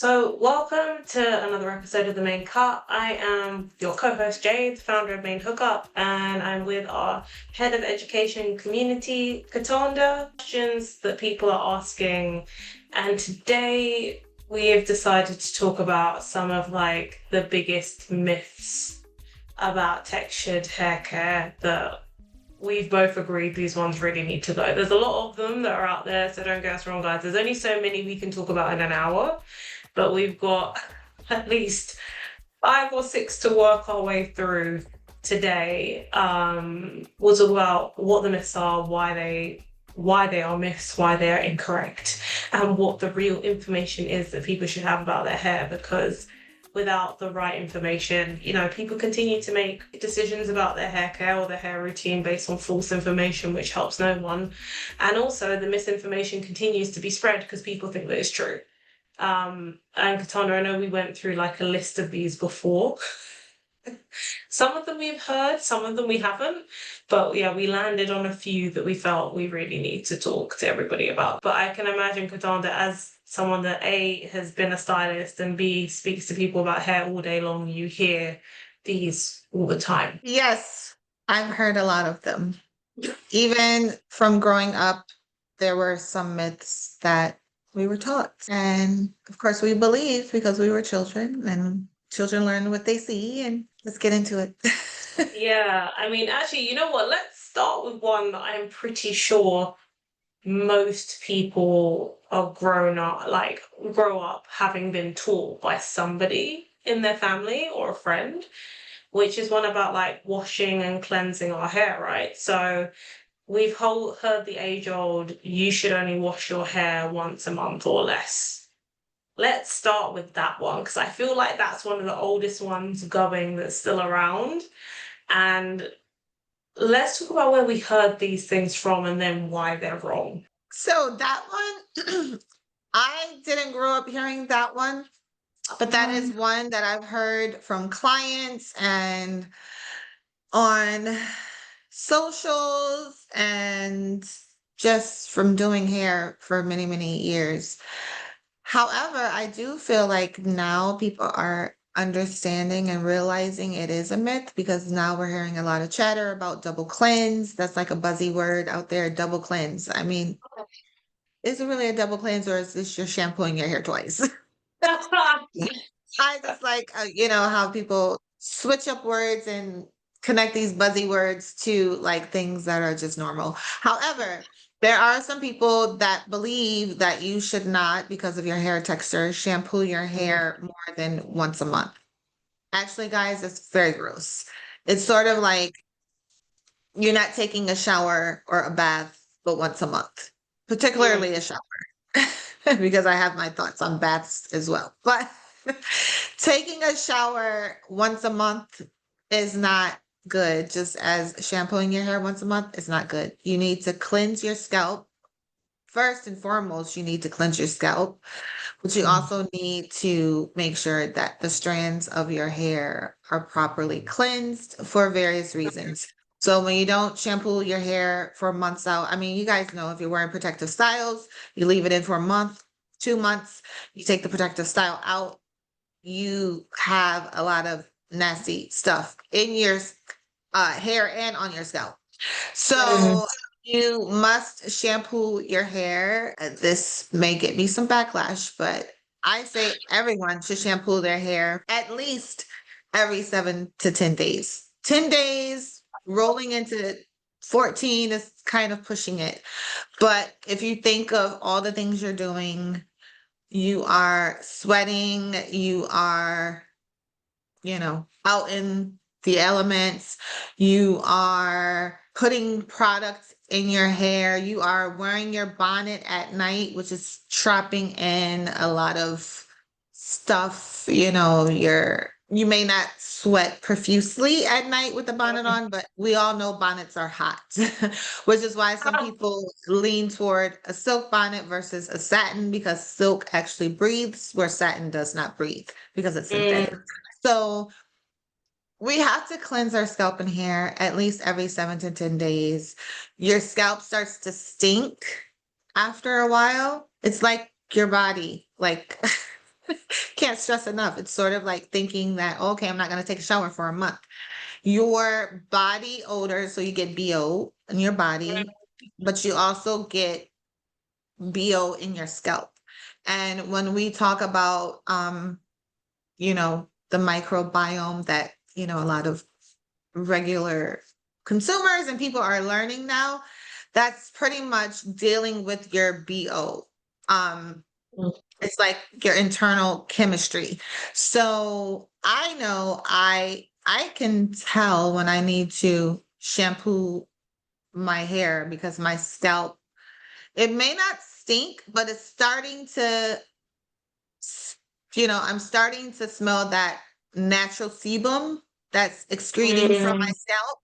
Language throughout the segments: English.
So, welcome to another episode of The Main Cut. I am your co host, Jade, founder of Main Hookup, and I'm with our head of education community, Katanda. Questions that people are asking. And today we have decided to talk about some of the biggest myths about textured hair care that we've both agreed these ones really need to go. There's a lot of them that are out there, so don't get us wrong, guys. There's only so many we can talk about in an hour, but we've got at least five or six to work our way through today. We'll talk about what the myths are, why they are myths, why they are incorrect, and what the real information is that people should have about their hair, because without the right information, people continue to make decisions about their hair care or their hair routine based on false information, which helps no one. And also the misinformation continues to be spread because people think that it's true. And Katana, I know we went through a list of these before. Some of them we've heard, some of them we haven't. But yeah, we landed on a few that we felt we really need to talk to everybody about. But I can imagine, Katana, as someone that A, has been a stylist, and B, speaks to people about hair all day long, you hear these all the time. Yes, I've heard a lot of them. Even from growing up, there were some myths that we were taught. And of course, we believed because we were children and children learn what they see. And let's get into it. Yeah, I mean, actually, you know what? Let's start with one that I'm pretty sure most people are grow up having been taught by somebody in their family or a friend, which is one about washing and cleansing our hair, right? So we've heard the age old, you should only wash your hair once a month or less. Let's start with that one, because I feel like that's one of the oldest ones going that's still around. And let's talk about where we heard these things from and then why they're wrong. So that one, I didn't grow up hearing that one, but that is one that I've heard from clients and on socials and just from doing hair for many, many years. However, I do feel like now people are understanding and realizing it is a myth because now we're hearing a lot of chatter about double cleanse. That's like a buzzy word out there, double cleanse. I mean, is it really a double cleanse or is this you're shampooing your hair twice? I just like, how people switch up words and connect these buzzy words to like things that are just normal. However, there are some people that believe that you should not, because of your hair texture, shampoo your hair more than once a month. Actually, guys, it's very gross. It's sort of like you're not taking a shower or a bath, but once a month, particularly a shower, because I have my thoughts on baths as well. But taking a shower once a month is not good, just as shampooing your hair once a month is not good. You need to cleanse your scalp. First and foremost, you need to cleanse your scalp, but you also need to make sure that the strands of your hair are properly cleansed for various reasons. So when you don't shampoo your hair for months out, I mean, you guys know if you're wearing protective styles, you leave it in for a month, 2 months, you take the protective style out, you have a lot of nasty stuff in your hair and on your scalp. So you must shampoo your hair. This may get me some backlash, but I say everyone should shampoo their hair at least every 7 to 10 days. 10 days rolling into 14 is kind of pushing it. But if you think of all the things you're doing, you are sweating, you are, out in the elements, you are putting products in your hair, you are wearing your bonnet at night, which is trapping in a lot of stuff, you may not sweat profusely at night with the bonnet on, but we all know bonnets are hot, which is why some people lean toward a silk bonnet versus a satin, because silk actually breathes where satin does not breathe because it's synthetic. So we have to cleanse our scalp and hair at least every 7 to 10 days. Your scalp starts to stink after a while. It's like your body. Like Can't stress enough. It's sort of like thinking that, okay, I'm not going to take a shower for a month. Your body odor, so you get BO in your body, but you also get BO in your scalp. And when we talk about, the microbiome that, a lot of regular consumers and people are learning now, that's pretty much dealing with your BO. Um, Mm. it's like your internal chemistry. So I know I can tell when I need to shampoo my hair because my scalp, it may not stink, but it's starting to I'm starting to smell that natural sebum that's excreting from my Mm. scalp.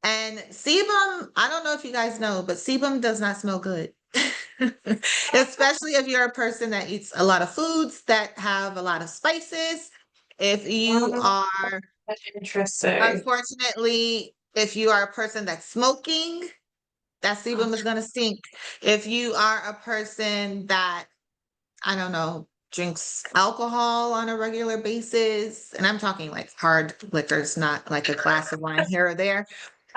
And sebum, I don't know if you guys know, but sebum does not smell good. Especially if you're a person that eats a lot of foods that have a lot of spices. If you Um, are, that's interesting. unfortunately, if you are a person that's smoking, that sebum is going to stink. If you are a person that, I don't know, drinks alcohol on a regular basis, and I'm talking like hard liquors, not like a glass of wine here or there,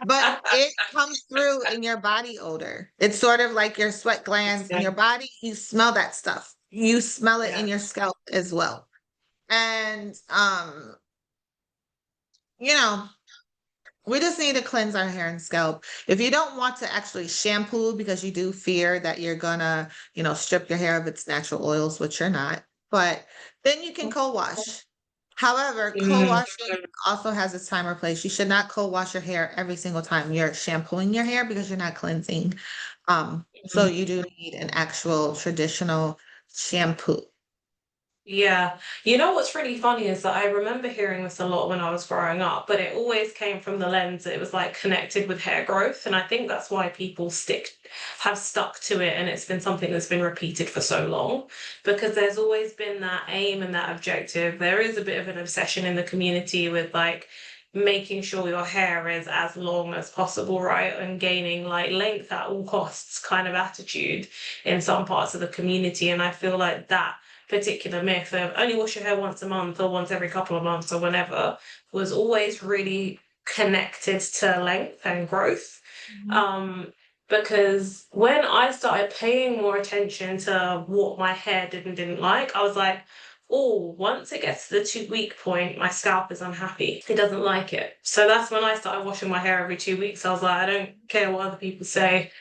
but it comes through in your body odor. It's sort of like your sweat glands in your Interesting. body. You smell that stuff. You smell it in Yeah. your scalp as well. And you know, we just need to cleanse our hair and scalp. If you don't want to actually shampoo because you do fear that you're gonna, strip your hair of its natural oils, which you're not, but then you can co-wash. However, Mm. co-washing also has its time or place. You should not co-wash your hair every single time you're shampooing your hair because you're not cleansing. So you do need an actual traditional shampoo. Yeah. You know what's really funny is that I remember hearing this a lot when I was growing up, but it always came from the lens that it was like connected with hair growth. And I think that's why people have stuck to it. And it's been something that's been repeated for so long because there's always been that aim and that objective. There is a bit of an obsession in the community with like making sure your hair is as long as possible, right? And gaining like length at all costs kind of attitude in some parts of the community. And I feel like that particular myth of only wash your hair once a month or once every couple of months or whenever was always really connected to length and growth. Mhm. Um, because when I started paying more attention to what my hair did and didn't like, I was like, oh, once it gets to the 2 week point, my scalp is unhappy. It doesn't like it. So that's when I started washing my hair every 2 weeks. I was like, I don't care what other people say.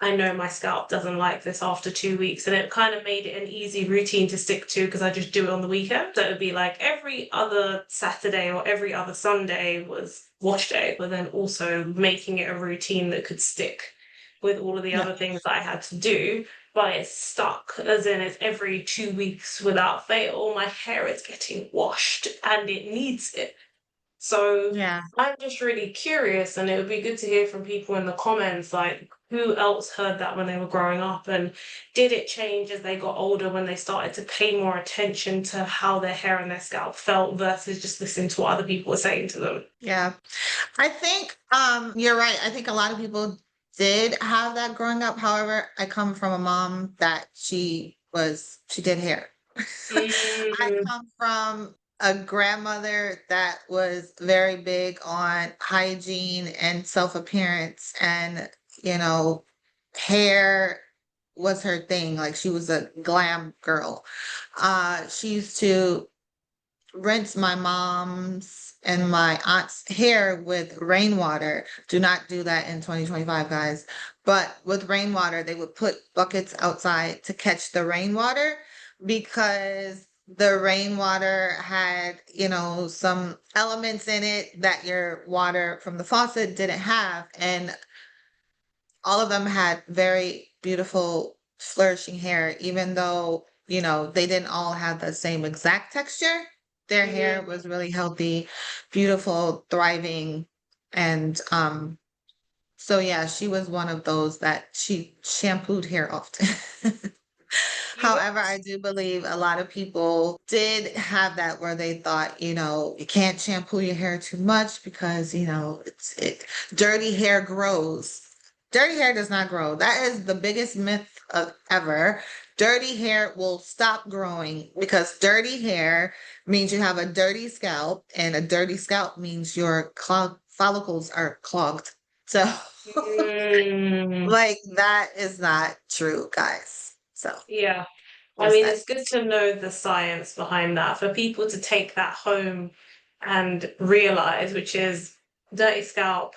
I know my scalp doesn't like this after 2 weeks. And it kind of made it an easy routine to stick to because I just do it on the weekend. So it would be like every other Saturday or every other Sunday was wash day, but then also making it a routine that could stick with all of the Yeah. other things that I had to do. But it's stuck, as in it's every 2 weeks without fail. My hair is getting washed and it needs it. So Yeah. I'm just really curious, and it would be good to hear from people in the comments, like who else heard that when they were growing up, and did it change as they got older when they started to pay more attention to how their hair and their scalp felt versus just listening to what other people were saying to them? Yeah. I think you're right. I think a lot of people did have that growing up. However, I come from a mom that she did hair. I Mm. come from a grandmother that was very big on hygiene and self-appearance, and you know, hair was her thing. Like she was a glam girl. She used to rinse my mom's and my aunt's hair with rainwater. Do not do that in 2025, guys. But with rainwater, they would put buckets outside to catch the rainwater because the rainwater had, some elements in it that your water from the faucet didn't have. And all of them had very beautiful, flourishing hair, even though, they didn't all have the same exact texture. Their hair Mhm. was really healthy, beautiful, thriving. And so yeah, she was one of those that she shampooed hair often. You know, However, I do believe a lot of people did have that where they thought, you can't shampoo your hair too much because, dirty hair grows. Dirty hair does not grow. That is the biggest myth of ever. dirty hair will stop growing because dirty hair means you have a dirty scalp, and a dirty scalp means your follicles are clogged. So, Mm, like, that is not true, guys. So, yeah. I just mean, that. it's good to know the science behind that for people to take that home and realize, which is dirty scalp,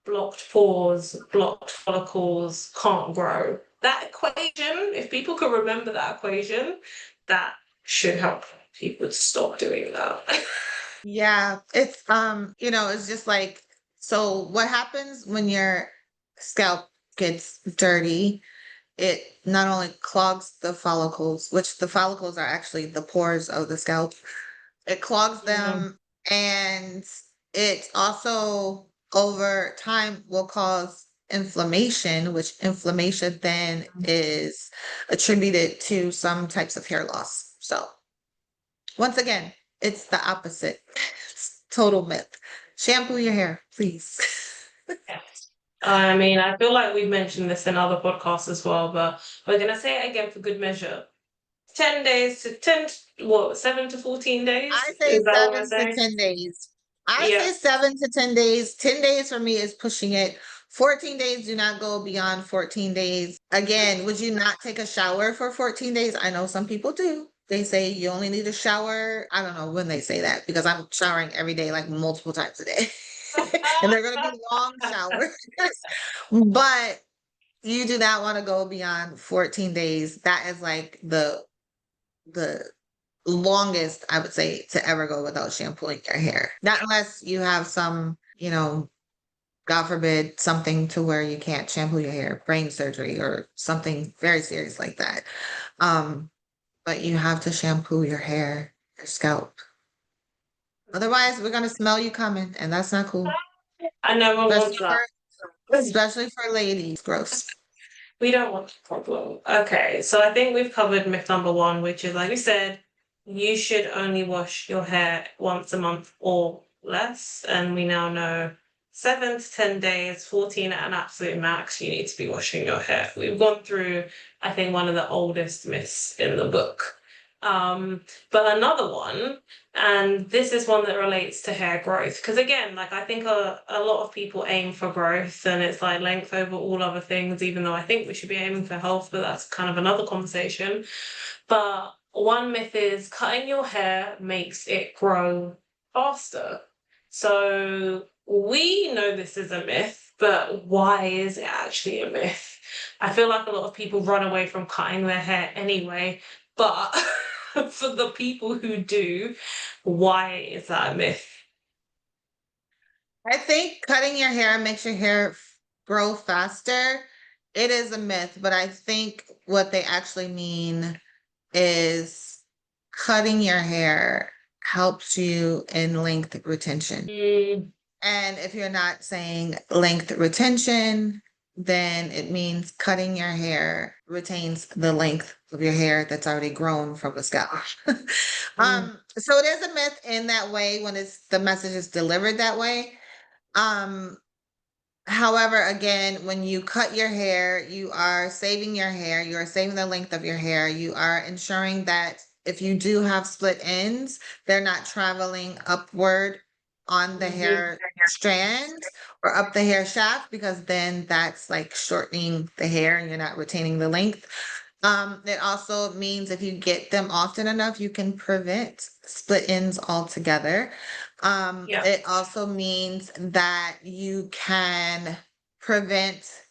blocked pores, blocked follicles, can't grow. That equation, if people could remember that equation, that should help people to stop doing that. Yeah, it's it's just like, so what happens when your scalp gets dirty? It not only clogs the follicles, which the follicles are actually the pores of the scalp, it clogs Mm, them, and it also over time will cause inflammation, which inflammation then is attributed to some types of hair loss. So once again, it's the opposite. It's total myth. Shampoo your hair, please. yes. I mean, I feel like we've mentioned this in other podcasts as well, but we're gonna say it again for good measure. 10 days to 10, what, 7 to 14 days? I say Is that what we're 7 to 10 saying? days. I Yeah. say 7 to 10 days. 10 days for me is pushing it. 14 days, do not go beyond 14 days. Again, would you not take a shower for 14 days? I know some people do. They say you only need a shower. I don't know when they say that because I'm showering every day, like multiple times a day. And they're going to be long showers. But you do not want to go beyond 14 days. That is like the longest I would say to ever go without shampooing your hair. Not unless you have some, God forbid, something to where you can't shampoo your hair, brain surgery or something very serious like that. But you have to shampoo your hair, your scalp. Otherwise, we're gonna smell you coming, and that's not cool. I never want Especially that. for especially for ladies. Gross. We don't want a problem. Okay, so I think we've covered myth number one, which is like we said, you should only wash your hair once a month or less. And we now know 7 to 10 days, 14 at an absolute max, you need to be washing your hair. We've gone through, I think, one of the oldest myths in the book. Um, but another one, and this is one that relates to hair growth. Because again, like I think a lot of people aim for growth and it's like length over all other things, even though I think we should be aiming for health, but that's kind of another conversation. But one myth is cutting your hair makes it grow faster. So we know this is a myth, but why is it actually a myth? I feel like a lot of people run away from cutting their hair anyway, but for the people who do, why is that a myth? I think cutting your hair makes your hair grow faster. It is a myth, but I think what they actually mean is cutting your hair helps you in length retention. Mm, And if you're not saying length retention, then it means cutting your hair retains the length of your hair that's already grown from the scalp. mm, So it is a myth in that way when the message is delivered that way. Um, However, again, when you cut your hair, you are saving your hair, you are saving the length of your hair, you are ensuring that if you do have split ends, they're not traveling upward on the mhm, hair strand or up the hair shaft, because then that's like shortening the hair and you're not retaining the length. It also means if you get them often enough, you can prevent split ends altogether. yeah. It also means that you can prevent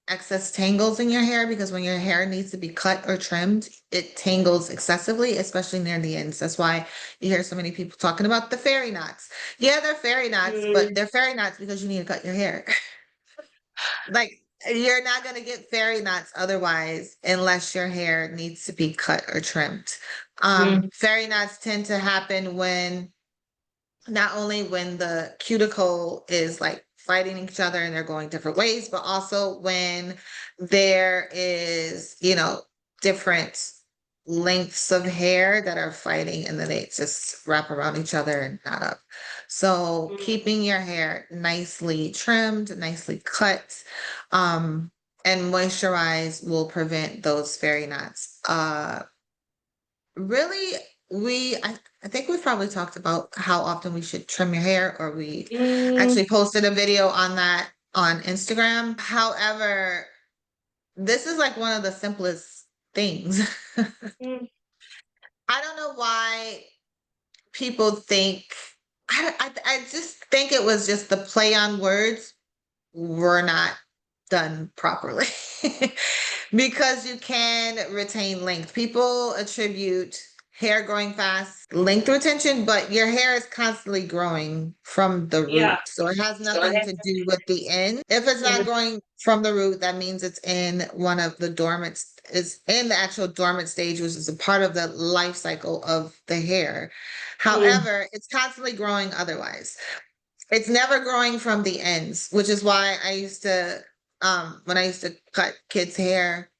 excess tangles in your hair, because when your hair needs to be cut or trimmed, it tangles excessively, especially near the ends. That's why you hear so many people talking about the fairy knots. Yeah, they're fairy knots, but Mm, they're fairy knots because you need to cut your hair. Like, you're not going to get fairy knots otherwise unless your hair needs to be cut or trimmed. mm, Fairy knots tend to happen when not only when the cuticle is like fighting each other and they're going different ways, but also when there is, different lengths of hair that are fighting and then they just wrap around each other and not up. So mm, keeping your hair nicely trimmed, nicely cut, um, and moisturize will prevent those fairy knots. Really, I think we've probably talked about how often we should trim your hair, or we Mm, actually posted a video on that on Instagram. However, this is like one of the simplest things. mm, I don't know why people think, I just think it was just the play on words were not done properly. Because you can retain length. People attribute hair growing fast length retention, but your hair is constantly growing from the yeah. root. So it has So I nothing to do with the end. If it's not Mhm. growing from the root, that means it's in one of the dormant, is in the actual dormant stage, which is a part of the life cycle of the hair. Mm, However, it's constantly growing otherwise. It's never growing from the ends, which is why I used to, when I used to cut kids' hair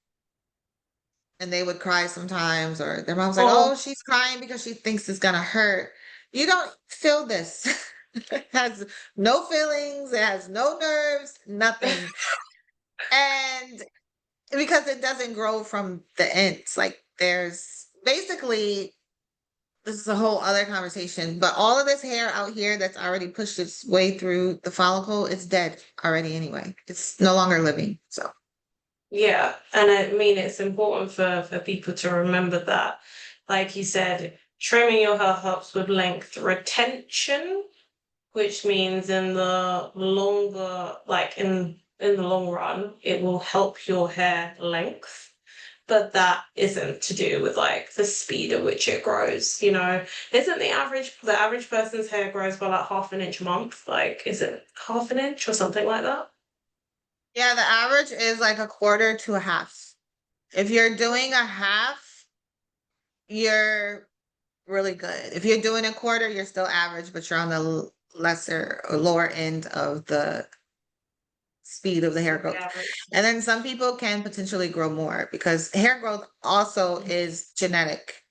and they would cry sometimes, or their mom's like, oh, oh, she's crying because she thinks it's gonna hurt. You don't feel this. It has no feelings, it has no nerves, nothing. And because it doesn't grow from the ends, like there's basically, this is a whole other conversation, but all of this hair out here that's already pushed its way through the follicle, it's dead already anyway. It's no longer living. So yeah. And I mean, it's important for people to remember that, like you said, trimming your hair helps with length retention, which means in the longer, like in the long run, it will help your hair length. But that isn't to do with like the speed at which it grows, you know. Isn't the average person's hair grows by like half an inch a month? Like, is it half an inch or something like that? yeah, the average is like a quarter to a half. If you're doing a half, you're really good. If you're doing a quarter, you're still average, but you're on the lesser or lower end of the speed of the hair Of the growth. average. And then some people can potentially grow more because hair growth also is genetic.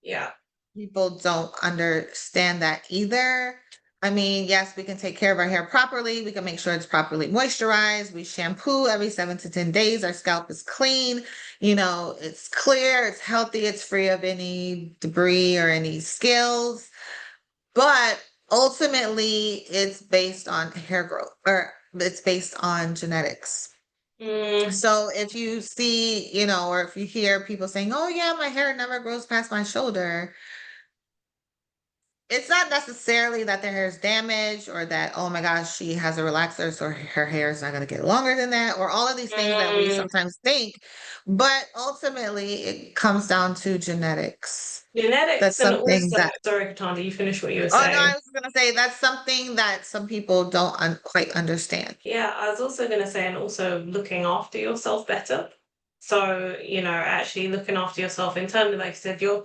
Yeah. People don't understand that either. I mean, yes, we can take care of our hair properly. We can make sure it's properly moisturized. We shampoo every 7 to 10 days. Our scalp is clean. You know, it's clear, it's healthy, it's free of any debris or any scales. But ultimately, it's based on hair growth, or it's based on genetics. Mm, So if you see, you know, or if you hear people saying, oh, yeah, my hair never grows past my shoulder, it's not necessarily that their hair is damaged, or that, oh my gosh, she has a relaxer, so her hair is not going to get longer than that, or all of these things that we mm. sometimes think. But ultimately, it comes down to genetics. That's Genetics, and something also, that, sorry, Katanda, you finished what you were oh no, I saying. was going to say that's something that some people don't quite understand. Yeah, I was also going to say, and also looking after yourself better. So, you know, actually looking after yourself internally, like I said, you're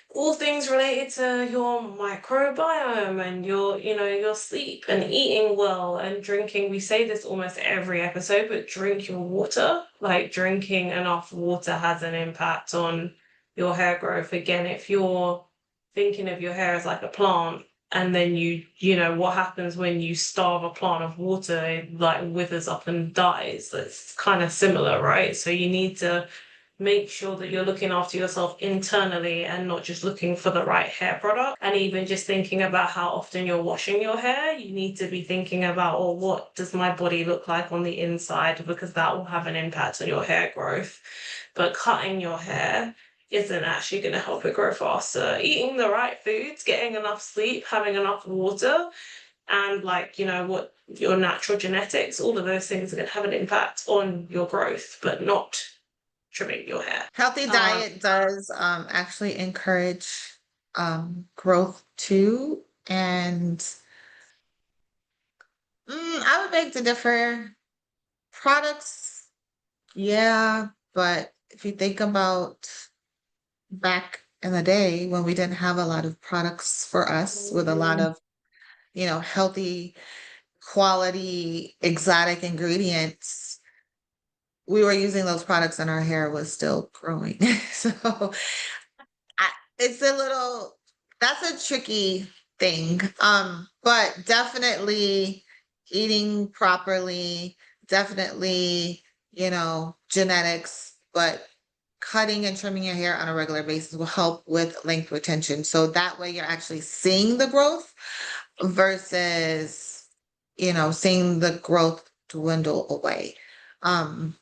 all things related to your microbiome and your, you know, your sleep and eating well and drinking. We say this almost every episode, but drink your water. Like drinking enough water has an impact on your hair growth. Again, if you're thinking of your hair as like a plant, and then you know what happens when you starve a plant of water, it like withers up and dies. That's kind of similar, right? So you need to make sure that you're looking after yourself internally and not just looking for the right hair product. And even just thinking about how often you're washing your hair, you need to be thinking about, oh, what does my body look like on the inside? Because that will have an impact on your hair growth. But cutting your hair isn't actually going to help it grow faster. Eating the right foods, getting enough sleep, having enough water, and like, you know, what your natural genetics, all of those things are going to have an impact on your growth, but not trimming your hair. Healthy Um, diet does actually encourage growth too. And I would beg to differ. Products, yeah, but if you think about back in the day when we didn't have a lot of products for us with a lot mm, of, you know, healthy, quality, exotic ingredients, we were using those products and our hair was still growing. So I, it's a little, that's a tricky thing. But definitely eating properly, definitely, genetics, but cutting and trimming your hair on a regular basis will help with length retention. So that way you're actually seeing the growth versus, seeing the growth dwindle away. Um,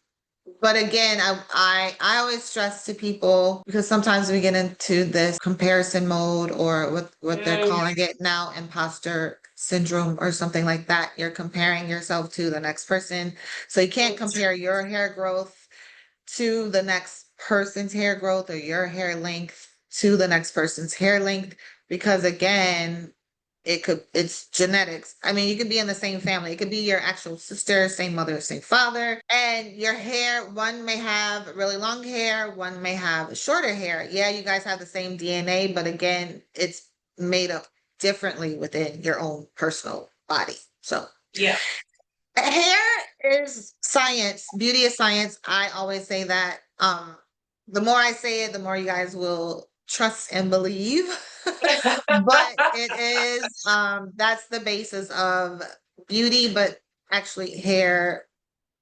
but again, I always stress to people because sometimes we get into this comparison mode or what they're Mm, calling it now, imposter syndrome or something like that. You're comparing yourself to the next person. So you can't compare your hair growth to the next person's hair growth or your hair length to the next person's hair length because again, it's genetics. I mean, you could be in the same family. It could be your actual sister, same mother, same father. And your hair, one may have really long hair, one may have shorter hair. Yeah, you guys have the same DNA, but again, it's made up differently within your own personal body. So yeah. hair is science. Beauty is science. I always say that. The more I say it, the more you guys will trust and believe. But it is that's the basis of beauty, but actually hair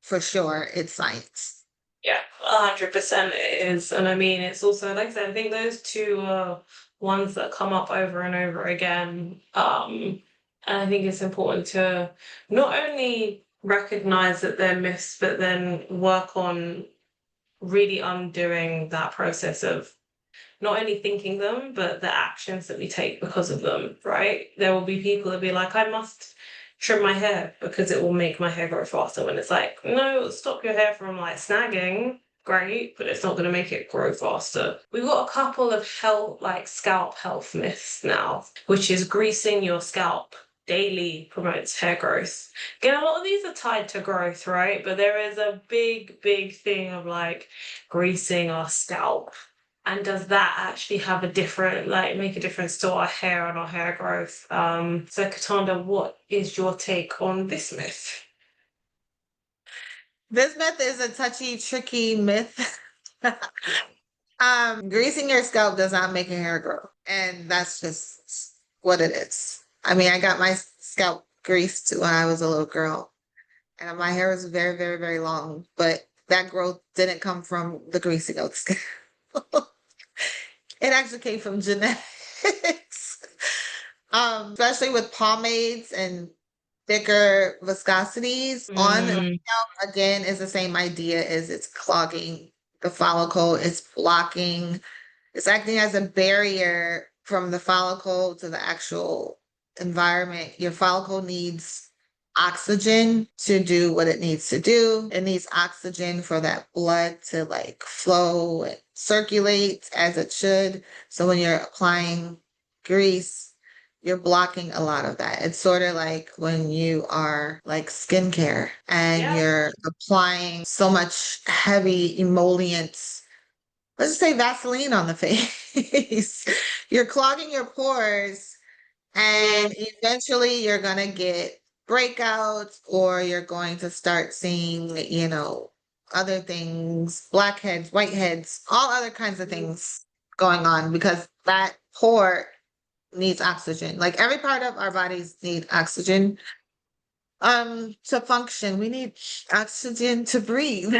for sure, it's science. Yeah, 100% it is. And I mean, it's also, like I said, I think those two are ones that come up over and over again. And I think it's important to not only recognize that they're myths, but then work on really undoing that process of not only thinking them, but the actions that we take because of them, right? There will be people that be like, I must trim my hair because it will make my hair grow faster. When it's like, no, stop your hair from like snagging. Great, but it's not going to make it grow faster. We've got a couple of health, like scalp health myths now, which is greasing your scalp daily promotes hair growth. Again, a lot of these are tied to growth, right? But there is a big, big thing of like greasing our scalp, and does that actually have a different, like, make a difference to our hair and our hair growth? So Katanda, what is your take on this myth? This myth is a touchy, tricky myth. Greasing your scalp does not make your hair grow, and that's just what it is. I mean, I got my scalp greased when I was a little girl, and my hair was very, very, very long, but that growth didn't come from the greasing of the scalp. It actually came from genetics. Especially with pomades and thicker viscosities on the Mm, scalp, again, is the same idea as it's clogging the follicle, it's blocking, it's acting as a barrier from the follicle to the actual environment. Your follicle needs oxygen to do what it needs to do. It needs oxygen for that blood to like flow and circulate as it should. So when you're applying grease, you're blocking a lot of that. It's sort of like when you are like skincare and yeah. you're applying so much heavy emollients, let's just say Vaseline on the face. You're clogging your pores and eventually you're going to get breakouts or you're going to start seeing, other things, blackheads, whiteheads, all other kinds of things going on because that pore needs oxygen. Like every part of our bodies need oxygen to function. We need oxygen to breathe.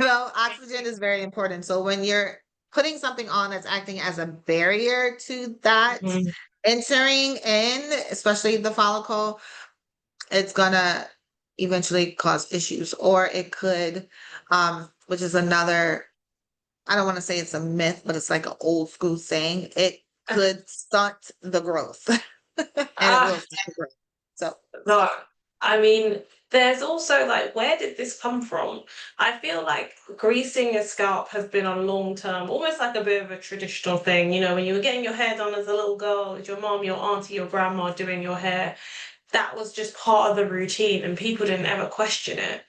Oxygen is very important. So when you're putting something on that's acting as a barrier to that Mhm. entering in, especially the follicle, it's gonna eventually cause issues. Or it could, which is another, I don't want to say it's a myth, but it's like an old school saying, it could stunt the growth. And it will Ah, stunt the growth. So no. I mean, there's also like, where did this come from? I feel like greasing your scalp has been a long term, almost like a bit of a traditional thing. You know, when you were getting your hair done as a little girl, with your mom, your auntie, your grandma doing your hair, that was just part of the routine and people didn't ever question it.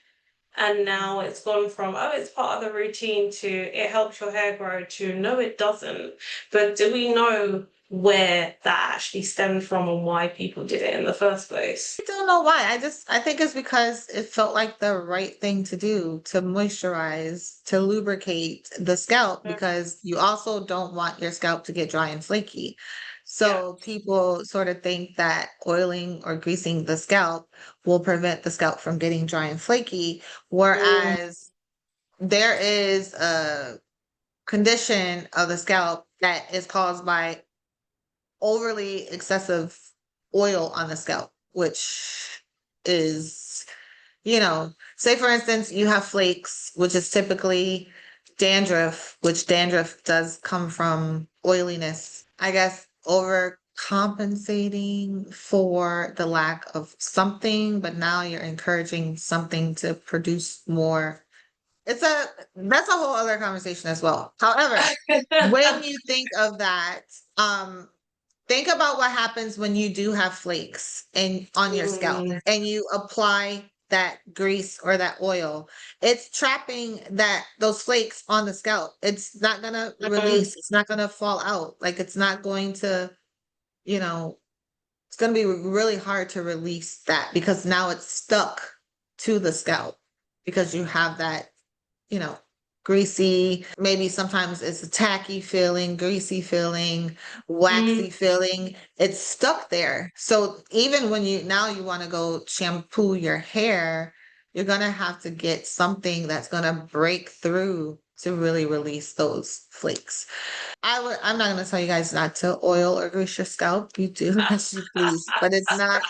And now it's gone from, oh, it's part of the routine to it helps your hair grow to no, it doesn't. But do we know where that actually stemmed from and why people did it in the first place? I don't know why. I think it's because it felt like the right thing to do to moisturize, to lubricate the scalp because you also don't want your scalp to get dry and flaky. So people sort of think that oiling or greasing the scalp will prevent the scalp from getting dry and flaky, Mm, whereas there is a condition of the scalp that is caused by overly excessive oil on the scalp, which is, say for instance, you have flakes, which is typically dandruff, which dandruff does come from oiliness. I guess overcompensating for the lack of something, but now you're encouraging something to produce more. That's a whole other conversation as well. However, when you think of that, um, think about what happens when you do have flakes on your scalp mm, and you apply that grease or that oil. It's trapping those flakes on the scalp. It's not gonna mm, release. It's not gonna fall out. Like it's not going to, you know, it's gonna be really hard to release that because now it's stuck to the scalp because you have that, you know, greasy, maybe sometimes it's a tacky feeling, greasy feeling, mm, waxy feeling. It's stuck there. So even when you want to go shampoo your hair, you're going to have to get something that's going to break through to really release those flakes. I'm not going to tell you guys not to oil or grease your scalp. You do as you please, but it's not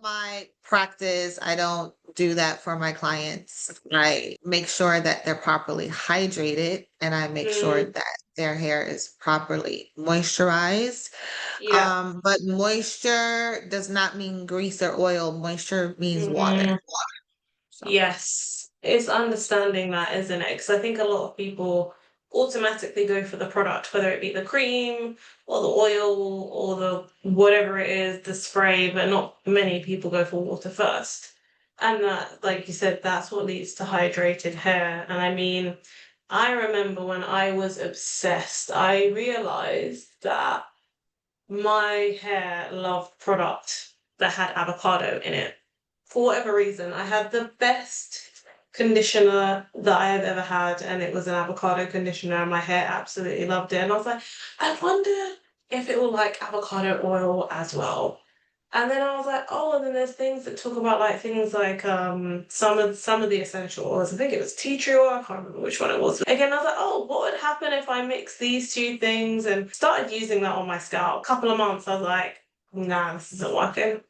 my practice. I don't do that for my clients. I make sure that they're properly hydrated and I make sure mm, that their hair is properly moisturized. yeah. But moisture does not mean grease or oil. Moisture means water. Mm, So yes. It's understanding that, isn't it? Because I think a lot of people automatically go for the product, whether it be the cream or the oil or the whatever it is, the spray, but not many people go for water first. And that, like you said, that's what leads to hydrated hair. And I mean, I remember when I was obsessed, I realized that my hair loved product that had avocado in it. For whatever reason, I had the best conditioner that I have ever had, and it was an avocado conditioner, and my hair absolutely loved it. And I was like, I wonder if it will like avocado oil as well. And then I was like, oh, and then there's things that talk about like things like some of the essential oils. I think it was tea tree oil. I can't remember which one it was. Again, I was like, oh, what would happen if I mix these two things and started using that on my scalp? A couple of months, I was like, nah, this isn't working.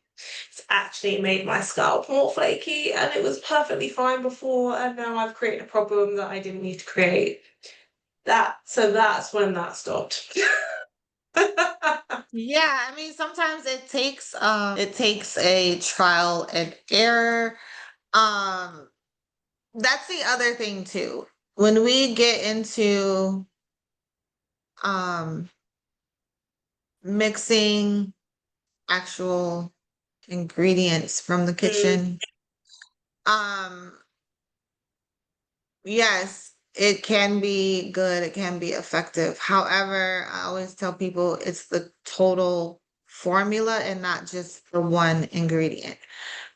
It's actually made my scalp more flaky, and it was perfectly fine before, and now I've created a problem that I didn't need to create. So that's when that stopped. yeah, I mean sometimes it takes a trial and error. Um that's the other thing too. When we get into um mixing actual ingredients from the Mm, kitchen, um yes, it can be good, it can be effective. However, I always tell people it's the total formula and not just the one ingredient.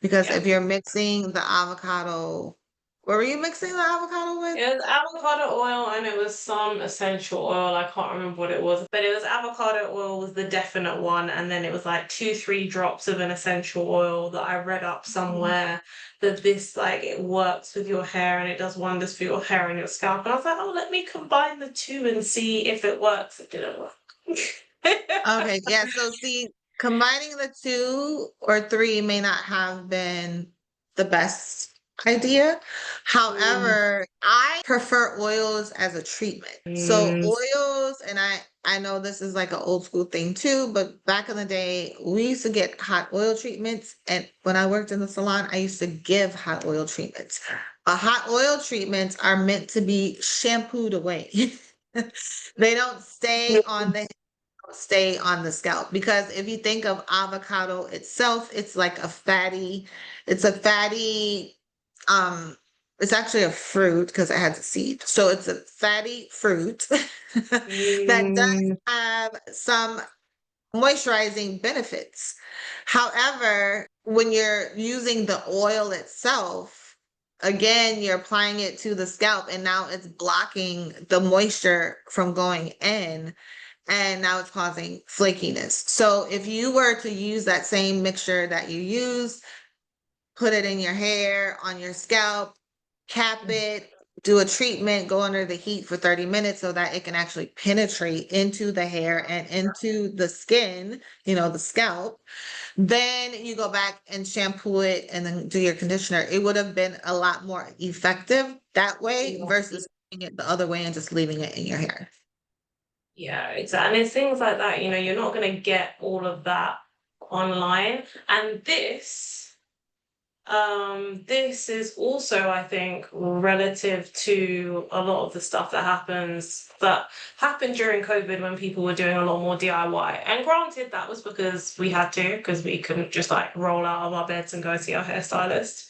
Because yeah. if you're mixing the avocado, what were you mixing the avocado with? It was avocado oil and it was some essential oil. I can't remember what it was, but it was avocado oil was the definite one, and then it was like 2, 3 drops of an essential oil that I read up somewhere that this like it works with your hair and it does wonders for your hair and your scalp. And I was like, oh, let me combine the two and see if it works. It didn't work. Okay, yeah. So see, combining the two or three may not have been the best idea. Mm, However, I prefer oils as a treatment. So mm, oils, and I know this is like an old school thing too, but back in the day, we used to get hot oil treatments. And when I worked in the salon, I used to give hot oil treatments. Hot oil treatments are meant to be shampooed away. They don't stay on the scalp because if you think of avocado itself, it's a fatty, um, it's actually a fruit because it has a seed. So it's a fatty fruit that does mm, have some moisturizing benefits. However, when you're using the oil itself, again, you're applying it to the scalp and now it's blocking the moisture from going in and now it's causing flakiness. So if you were to use that same mixture that you use, put it in your hair, on your scalp, cap it, do a treatment, go under the heat for 30 minutes so that it can actually penetrate into the hair and into the skin, the scalp. Then you go back and shampoo it and then do your conditioner. It would have been a lot more effective that way Yeah. versus doing it the other way and just leaving it in your hair. Yeah, exactly. And it's things like that, you're not going to get all of that online. And this is also, I think, relative to a lot of the stuff that happened during COVID when people were doing a lot more DIY. And granted, that was because we had to, because we couldn't just like roll out of our beds and go see our hairstylist.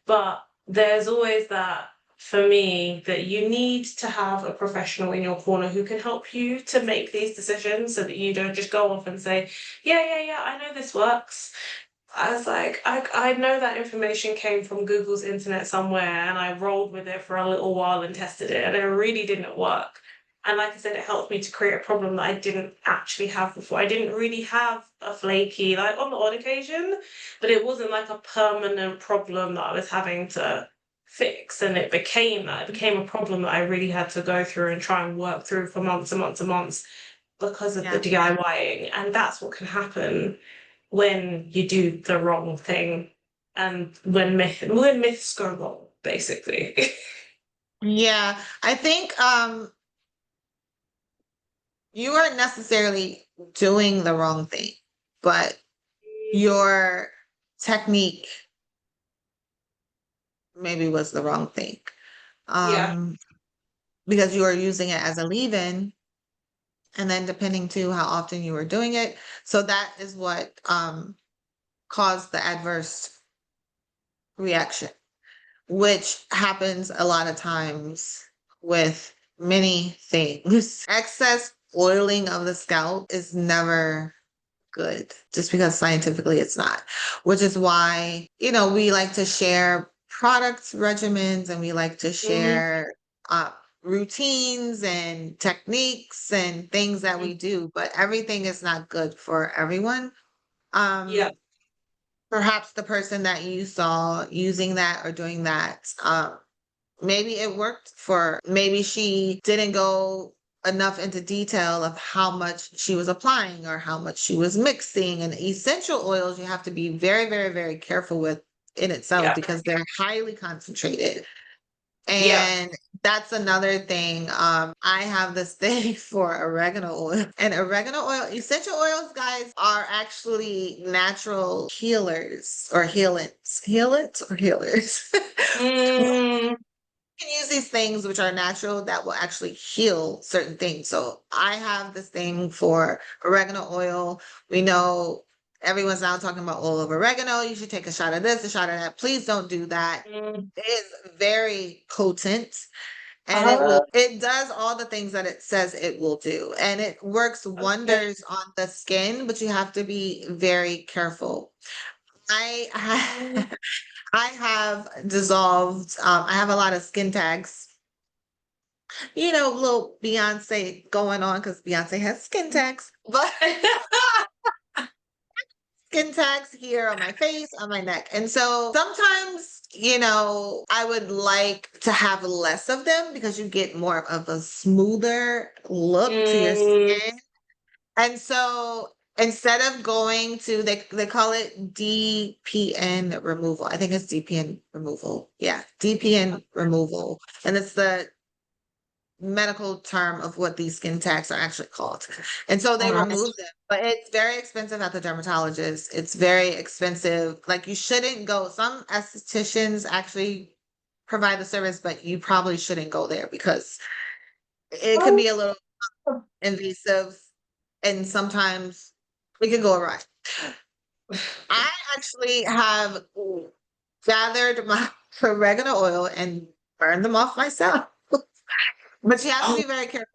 But there's always that for me that you need to have a professional in your corner who can help you to make these decisions so that you don't just go off and say, yeah, I know this works. I was like, I know that information came from Google's internet somewhere, and I rolled with it for a little while and tested it, and it really didn't work. And like I said, it helped me to create a problem that I didn't actually have before. I didn't really have a flaky, like on the odd occasion, but it wasn't like a permanent problem that I was having to fix. And it became that. It became a problem that I really had to go through and try and work through for months and months and months because of the Yeah. DIYing. And that's what can happen when you do the wrong thing and when myths go wrong, basically. Yeah. I think you aren't necessarily doing the wrong thing, but your technique maybe was the wrong thing. Yeah, Um, because you were using it as a leave-in, and then depending to how often you were doing it. So that is what caused the adverse reaction, which happens a lot of times with many things. Excess oiling of the scalp is never good, just because scientifically it's not, which is why, we like to share products, regimens, and we like to hmm share uh, routines and techniques and things that we do, but everything is not good for everyone. yeah, Um, Perhaps the person that you saw using that or doing that, maybe it worked for, maybe she didn't go enough into detail of how much she was applying or how much she was mixing. And essential oils, you have to be very, very, very careful with in itself yeah, because they're highly concentrated. yeah. And that's another thing. I have this thing for oregano oil. And oregano oil, essential oils, guys, are actually natural healers or healants. Healants or healers. Mm, Can use these things which are natural that will actually heal certain things. So I have this thing for oregano oil. We know everyone's now talking about oil of oregano. You should take a shot of this, a shot of that. Please don't do that. mm, It is very potent and uh, it does all the things that it says it will do. And it works okay. wonders on the skin, but you have to be very careful. I Mm, I have dissolved, I have a lot of skin tags, little Beyonce going on because Beyonce has skin tags, but skin tags here on my face, on my neck. And so sometimes, I would like to have less of them because you get more of a smoother look to your mm, skin. And so instead of going to they call it DPN removal. I think it's DPN removal. Yeah, DPN removal. And it's the medical term of what these skin tags are actually called. And so they alright. remove them, but it's very expensive at the dermatologist. It's very expensive. Like you shouldn't go. Some estheticians actually provide the service, but you probably shouldn't go there because it can Oh, be a little invasive and sometimes we can go awry. I actually have gathered my oregano oil and burned them off myself. But you have to oh, be very careful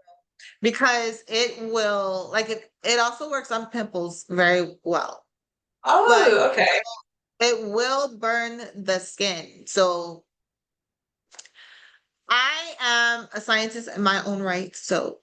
because it will, like, it also works on pimples very well, but oh, okay. it will burn the skin. So I am a scientist in my own right. So,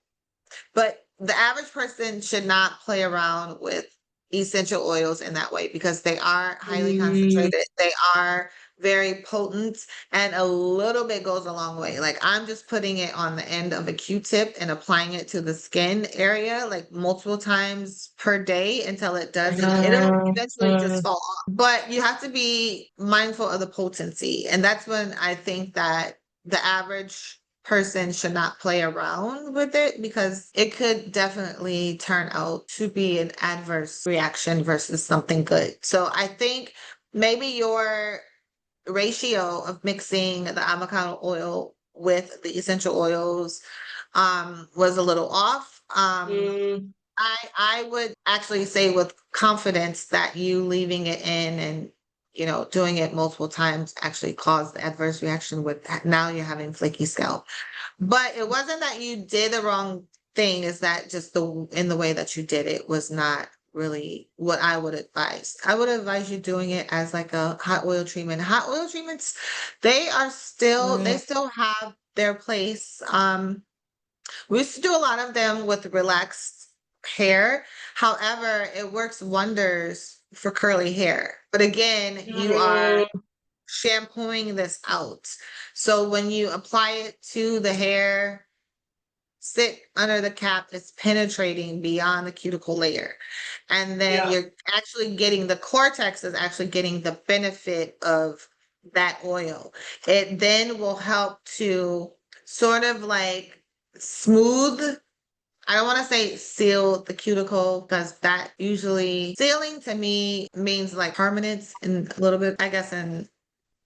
but the average person should not play around with essential oils in that way because they are highly Mm, concentrated. They are very potent, and a little bit goes a long way. Like I'm just putting it on the end of a Q-tip and applying it to the skin area like multiple times per day until it does, and it'll eventually just fall off. But you have to be mindful of the potency, and that's when I think that the average person should not play around with it because it could definitely turn out to be an adverse reaction versus something good. So I think maybe your ratio of mixing the avocado oil with the essential oils was a little off. mm, I would actually say with confidence that you leaving it in and doing it multiple times actually caused the adverse reaction with now you're having flaky scalp. But it wasn't that you did the wrong thing, is that just in the way that you did it was not really what I would advise. I would advise you doing it as like a hot oil treatment. Hot oil treatments, they mm, still have their place. We used to do a lot of them with relaxed hair. However, it works wonders for curly hair. But again, you are mm, shampooing this out. So when you apply it to the hair, sit under the cap, it's penetrating beyond the cuticle layer. And then yeah. you're actually getting the cortex is actually getting the benefit of that oil. It then will help to sort of like smooth. I don't want to say seal the cuticle because that usually sealing to me means like permanence and a little bit, I guess, in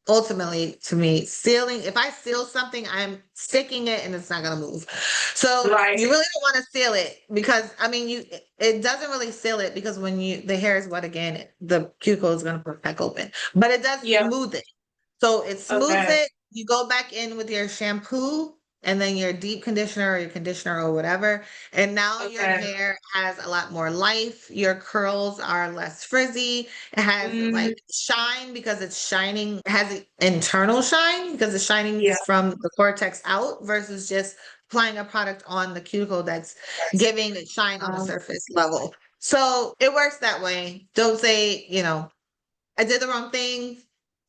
ultimately to me sealing, if I seal something, I'm sticking it and it's not going to move. So Right. you really don't want to seal it because I mean it doesn't really seal it because when the hair is wet again, the cuticle is going to pop back open, but it does Yep. smooth it. So it smooths Okay. it. You go back in with your shampoo and then your deep conditioner or your conditioner or whatever. And now your Okay. hair has a lot more life. Your curls are less frizzy. It has Mm, like shine because it's shining, it has an internal shine because it's shining yeah. from the cortex out versus just applying a product on the cuticle that's giving it shine on the Um, surface level. So it works that way. Don't say, I did the wrong thing.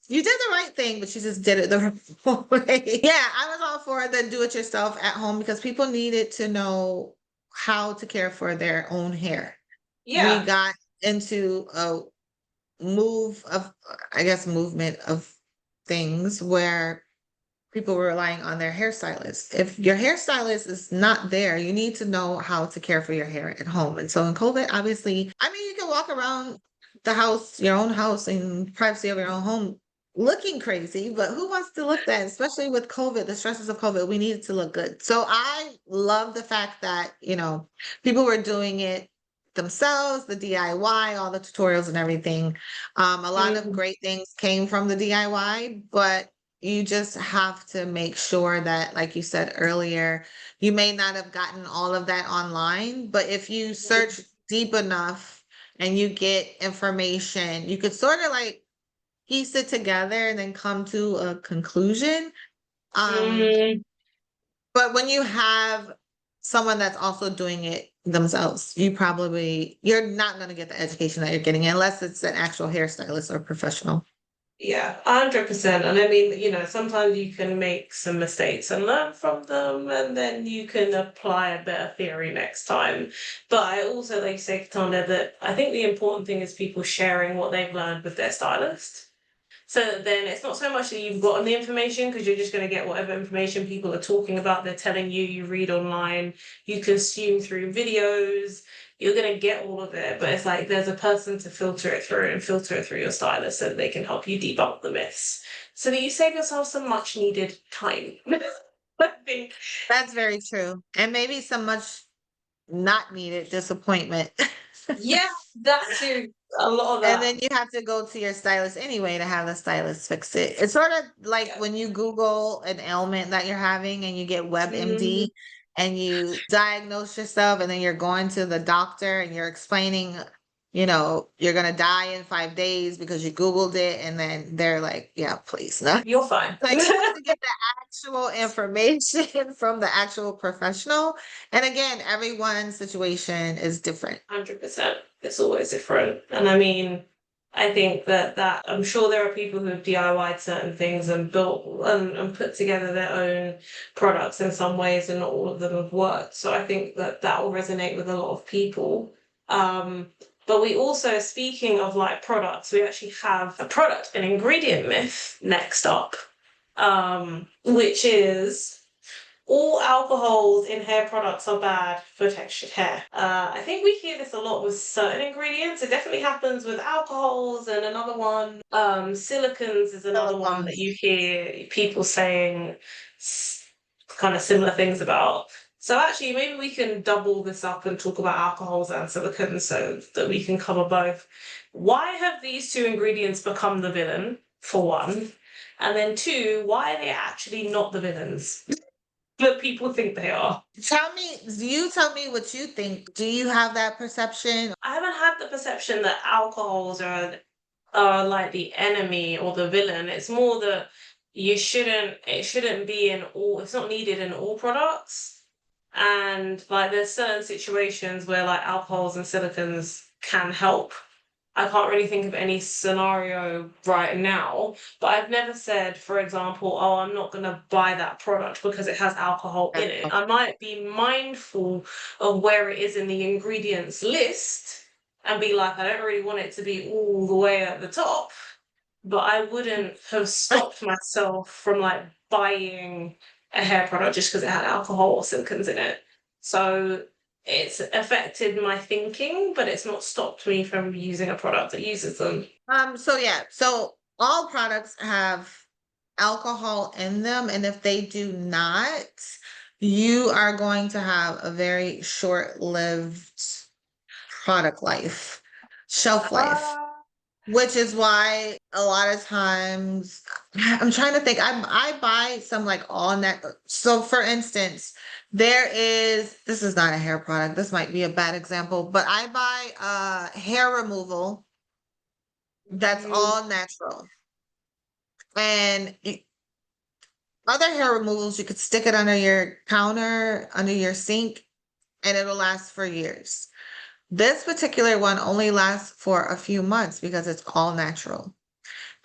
You did the right thing, but you just did it the wrong way. Yeah, I was all for the do it yourself at home because people needed to know how to care for their own hair. We yeah. got into a movement of things where people were relying on their hairstylist. If your hairstylist is not there, you need to know how to care for your hair at home. And so in COVID, obviously, I mean, you can walk around the house, your own house, in privacy of your own home looking crazy, but who wants to look that, especially with COVID, the stresses of COVID, we needed to look good. So I love the fact that, people were doing it themselves, the DIY, all the tutorials and everything. A lot of Mm, great things came from the DIY, but you just have to make sure that, like you said earlier, you may not have gotten all of that online, but if you search deep enough and you get information, you could sort of like piece it together and then come to a conclusion. Um, mm, but when you have someone that's also doing it themselves, you're not going to get the education that you're getting unless it's an actual hairstylist or professional. yeah, 100%. And I mean, sometimes you can make some mistakes and learn from them, and then you can apply a better theory next time. But I also like to say, Katana, that I think the important thing is people sharing what they've learned with their stylist. So that then it's not so much that you've gotten the information because you're just going to get whatever information people are talking about, they're telling you, you read online, you consume through videos, you're going to get all of it. But it's like there's a person to filter it through and filter it through your stylist so that they can help you debunk the myths so that you save yourself some much needed time. I think. That's very true. And maybe some much not needed disappointment. Yeah, that too. A lot of And that. then you have to go to your stylist anyway to have the stylist fix it. It's sort of like Yeah. when you Google an ailment that you're having and you get Mm, WebMD and you diagnose yourself, and then you're going to the doctor and you're explaining, you're going to die in 5 days because you Googled it. And then they're like, yeah, please. No. you're fine. Like you have to get the actual information from the actual professional. And again, everyone's situation is different. 100%. It's always different. And I mean, I think that I'm sure there are people who have DIY'd certain things and built and put together their own products in some ways, and not all of them have worked. So I think that will resonate with a lot of people. But we also, speaking of like products, we actually have a product, an ingredient myth next up, which is all alcohols in hair products are bad for textured hair. I think we hear this a lot with certain ingredients. It definitely happens with alcohols, and another one, silicons is another one that Silicones. you hear people saying kind of similar things about. So actually, maybe we can double this up and talk about alcohols and silicons so that we can cover both. Why have these two ingredients become the villain, for one? And then two, why are they actually not the villains that people think they are? Tell me what you think. Do you have that perception? I haven't had the perception that alcohols are like the enemy or the villain. It's more that it shouldn't be in all, it's not needed in all products. And like there's certain situations where like alcohols and silicons can help. I can't really think of any scenario right now, but I've never said, for example, oh, I'm not going to buy that product because it has alcohol in it. I might be mindful of where it is in the ingredients list and be like, I don't really want it to be all the way at the top, but I wouldn't have stopped myself from like buying a hair product just because it had alcohol or silicons in it. So it's affected my thinking, but it's not stopped me from using a product that uses them. So all products have alcohol in them, and if they do not, you are going to have a very short-lived product life, shelf life. Which is why a lot of times I'm trying to think. I buy some like all net. So for instance, this is not a hair product. This might be a bad example, but I buy hair removal that's all natural. And other hair removals, you could stick it under your counter, under your sink, and it'll last for years. This particular one only lasts for a few months because it's all natural.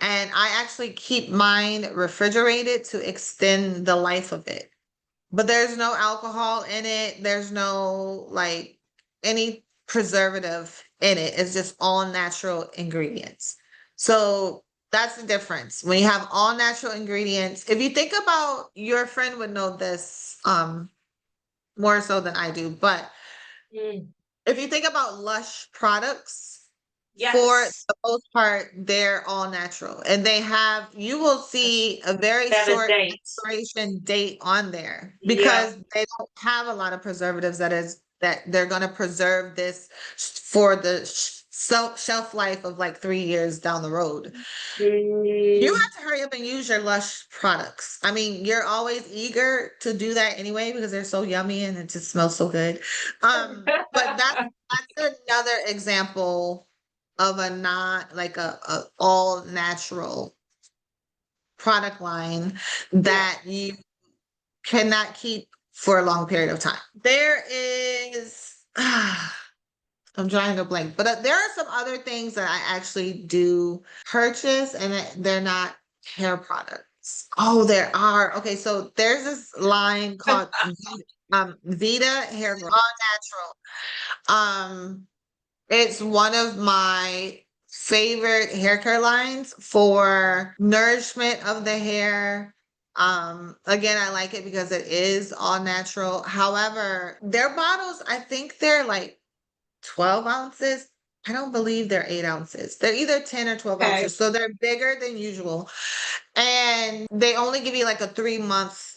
And I actually keep mine refrigerated to extend the life of it. But there's no alcohol in it. There's no like any preservative in it. It's just all natural ingredients. So that's the difference. When you have all natural ingredients, if you think about, your friend would know this more so than I do, but Mm. if you think about Lush products, for Yes, the most part, they're all natural. And you will see a very that is short date. expiration date on there Yeah. because they don't have a lot of preservatives that they're going to preserve this for the shelf life of like 3 years down the road. You Mm. have to hurry up and use your Lush products. I mean, you're always eager to do that anyway because they're so yummy and it just smells so good. But that's another example of a not like a all natural product line Yeah. that you cannot keep for a long period of time. There is I'm trying to blank, but there are some other things that I actually do purchase, and they're not hair products. Oh, there are. Okay, so there's this line called Vita Hair Growth, all natural. It's one of my favorite hair care lines for nourishment of the hair. Again, I like it because it is all natural. However, their bottles, I think they're like 12 ounces. I don't believe they're 8 ounces. They're either 10 or 12 Okay. ounces. So they're bigger than usual. And they only give you like a 3 month,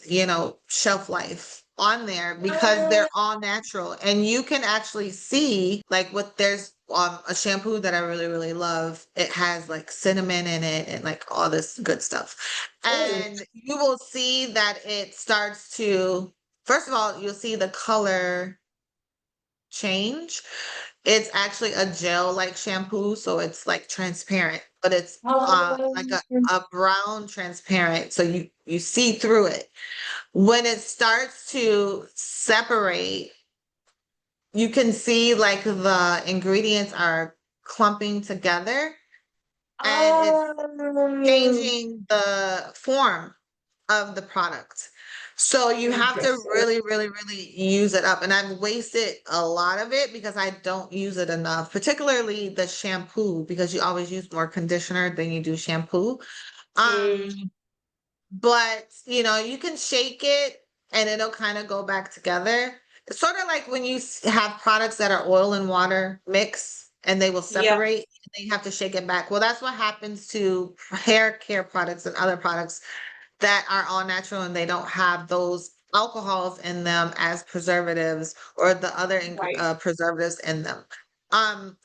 shelf life on there because they're all natural. And you can actually see like there's a shampoo that I really, really love. It has like cinnamon in it and like all this good stuff. Oh, And you will see that it starts to, first of all, you'll see the color change. It's actually a gel-like shampoo, so it's like transparent, but it's like Um, a brown transparent, so you see through it. When it starts to separate, you can see like the ingredients are clumping together and it's changing the form of the product. So you have to interesting. really, really, really use it up. And I've wasted a lot of it because I don't use it enough, particularly the shampoo, because you always use more conditioner than you do shampoo. Um, Mm, but you can shake it and it'll kind of go back together. It's sort of like when you have products that are oil and water mix and they will yeah, separate and then you have to shake it back. Well, that's what happens to hair care products and other products that are all natural and they don't have those alcohols in them as preservatives or the other right. preservatives in them.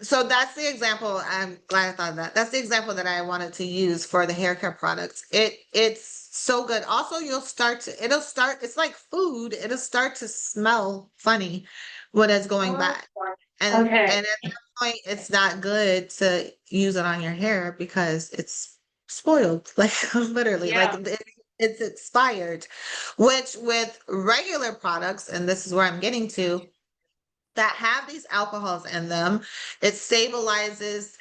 So that's the example. I'm glad I thought of that. That's the example that I wanted to use for the hair care products. It's so good. Also, it's like food. It'll start to smell funny when it's going Oh, bad. And okay. at that point, it's not good to use it on your hair because it's spoiled, like literally, like Yeah. it's expired. Which with regular products, and this is where I'm getting to, that have these alcohols in them, it stabilizes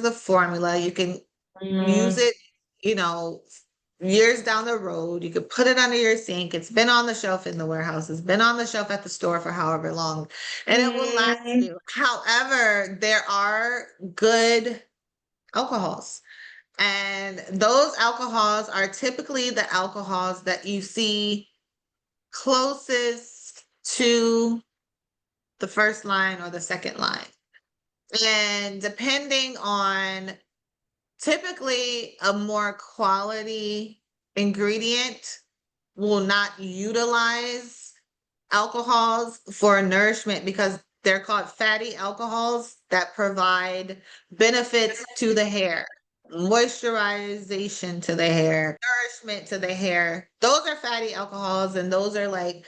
the formula. You can use Mm, it, you know, years down the road. You could put it under your sink. It's been on the shelf in the warehouse. It's been on the shelf at the store for however long, and it will last mm, you. However, there are good alcohols. And those alcohols are typically the alcohols that you see closest to the first line or the second line. And depending on typically a more quality ingredient will not utilize alcohols for nourishment because they're called fatty alcohols that provide benefits to the hair, moisturization to the hair, nourishment to the hair. Those are fatty alcohols, and those are like,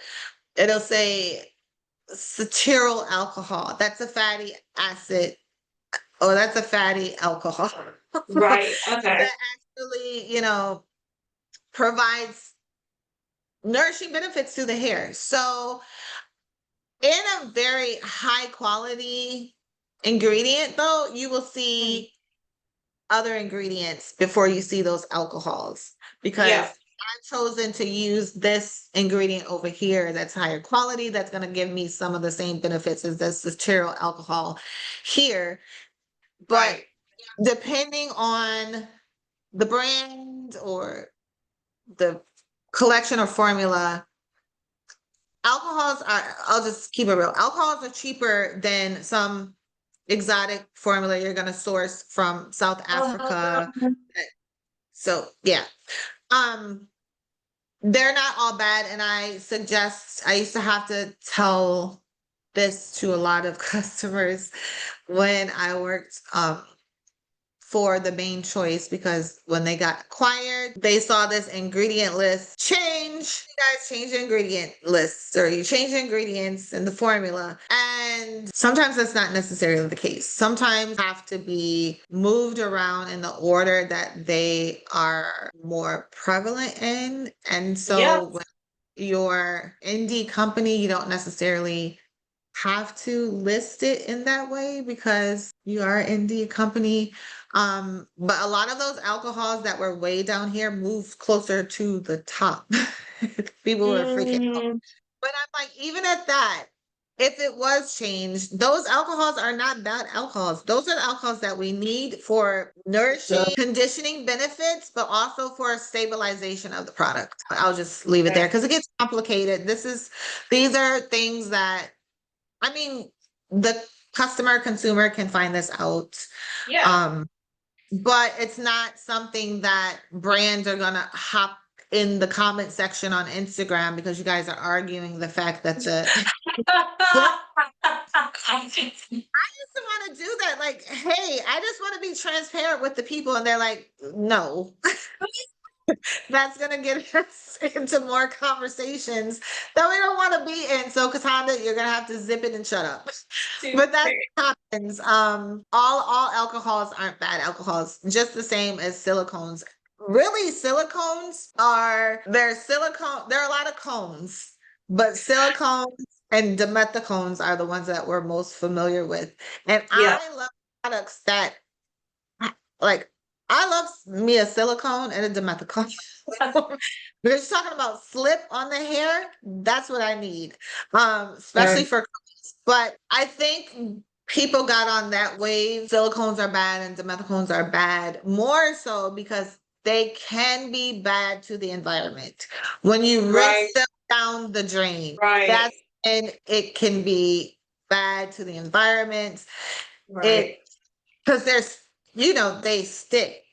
it'll say cetyl alcohol. That's a fatty acid. Oh, that's a fatty alcohol right. Okay. that actually, provides nourishing benefits to the hair. So, in a very high quality ingredient, though, you will Mm, see other ingredients before you see those alcohols because yeah. I've chosen to use this ingredient over here that's higher quality, that's going to give me some of the same benefits as this cetyl alcohol here. But Right. depending on the brand or the collection or formula, I'll just keep it real. Alcohols are cheaper than some exotic formula you're going to source from South Africa. So, yeah. Um, they're not all bad, and I used to have to tell this to a lot of customers when I worked for the main choice because when they got acquired, they saw this ingredient list change. You guys change the ingredient lists or you change the ingredients in the formula. And sometimes that's not necessarily the case. Sometimes have to be moved around in the order that they are more prevalent in. And Yeah. so when you're indie company, you don't necessarily have to list it in that way because you are an indie company. But a lot of those alcohols that were way down here moved closer to the top. People were freaking out. Mm, But I'm like, even at that, if it was changed, those alcohols are not bad alcohols. Those are the alcohols that we need for nourishing, conditioning benefits, but also for stabilization of the product. I'll just leave it there okay. because it gets complicated. These are things that I mean, the consumer can find this out. Yeah. Um, but it's not something that brands are gonna hop in the comment section on Instagram because you guys are arguing the fact that the brand doesn't want to do that. Like, hey, I just want to be transparent with the people, and they're like, no. That's gonna get us into more conversations that we don't want to be in. So, Katanda, you're gonna have to zip it and shut up. But that's what happens. All alcohols aren't bad alcohols, just the same as silicones. Really, silicones are silicone. There are a lot of cones, but silicones and dimethicones are the ones that we're most familiar with. And Yeah. I love products that like I love me a silicone and a dimethicone. Because you're talking about slip on the hair, that's what I need. Especially for girls. But I think people got on that wave. Silicones are bad and dimethicones are bad, more so because they can be bad to the environment. When you Right. rinse them down the drain, Right. that's when it can be bad to the environment. Right. It because they stick.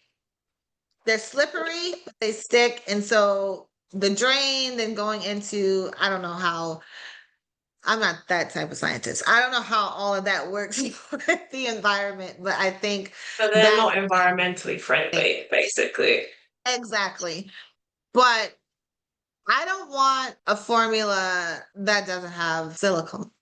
They're slippery, but they stick. And so the drain, then going into, I don't know how, I'm not that type of scientist. I don't know how all of that works with the environment, but I think So they're that not environmentally friendly, basically. exactly. But I don't want a formula that doesn't have silicone.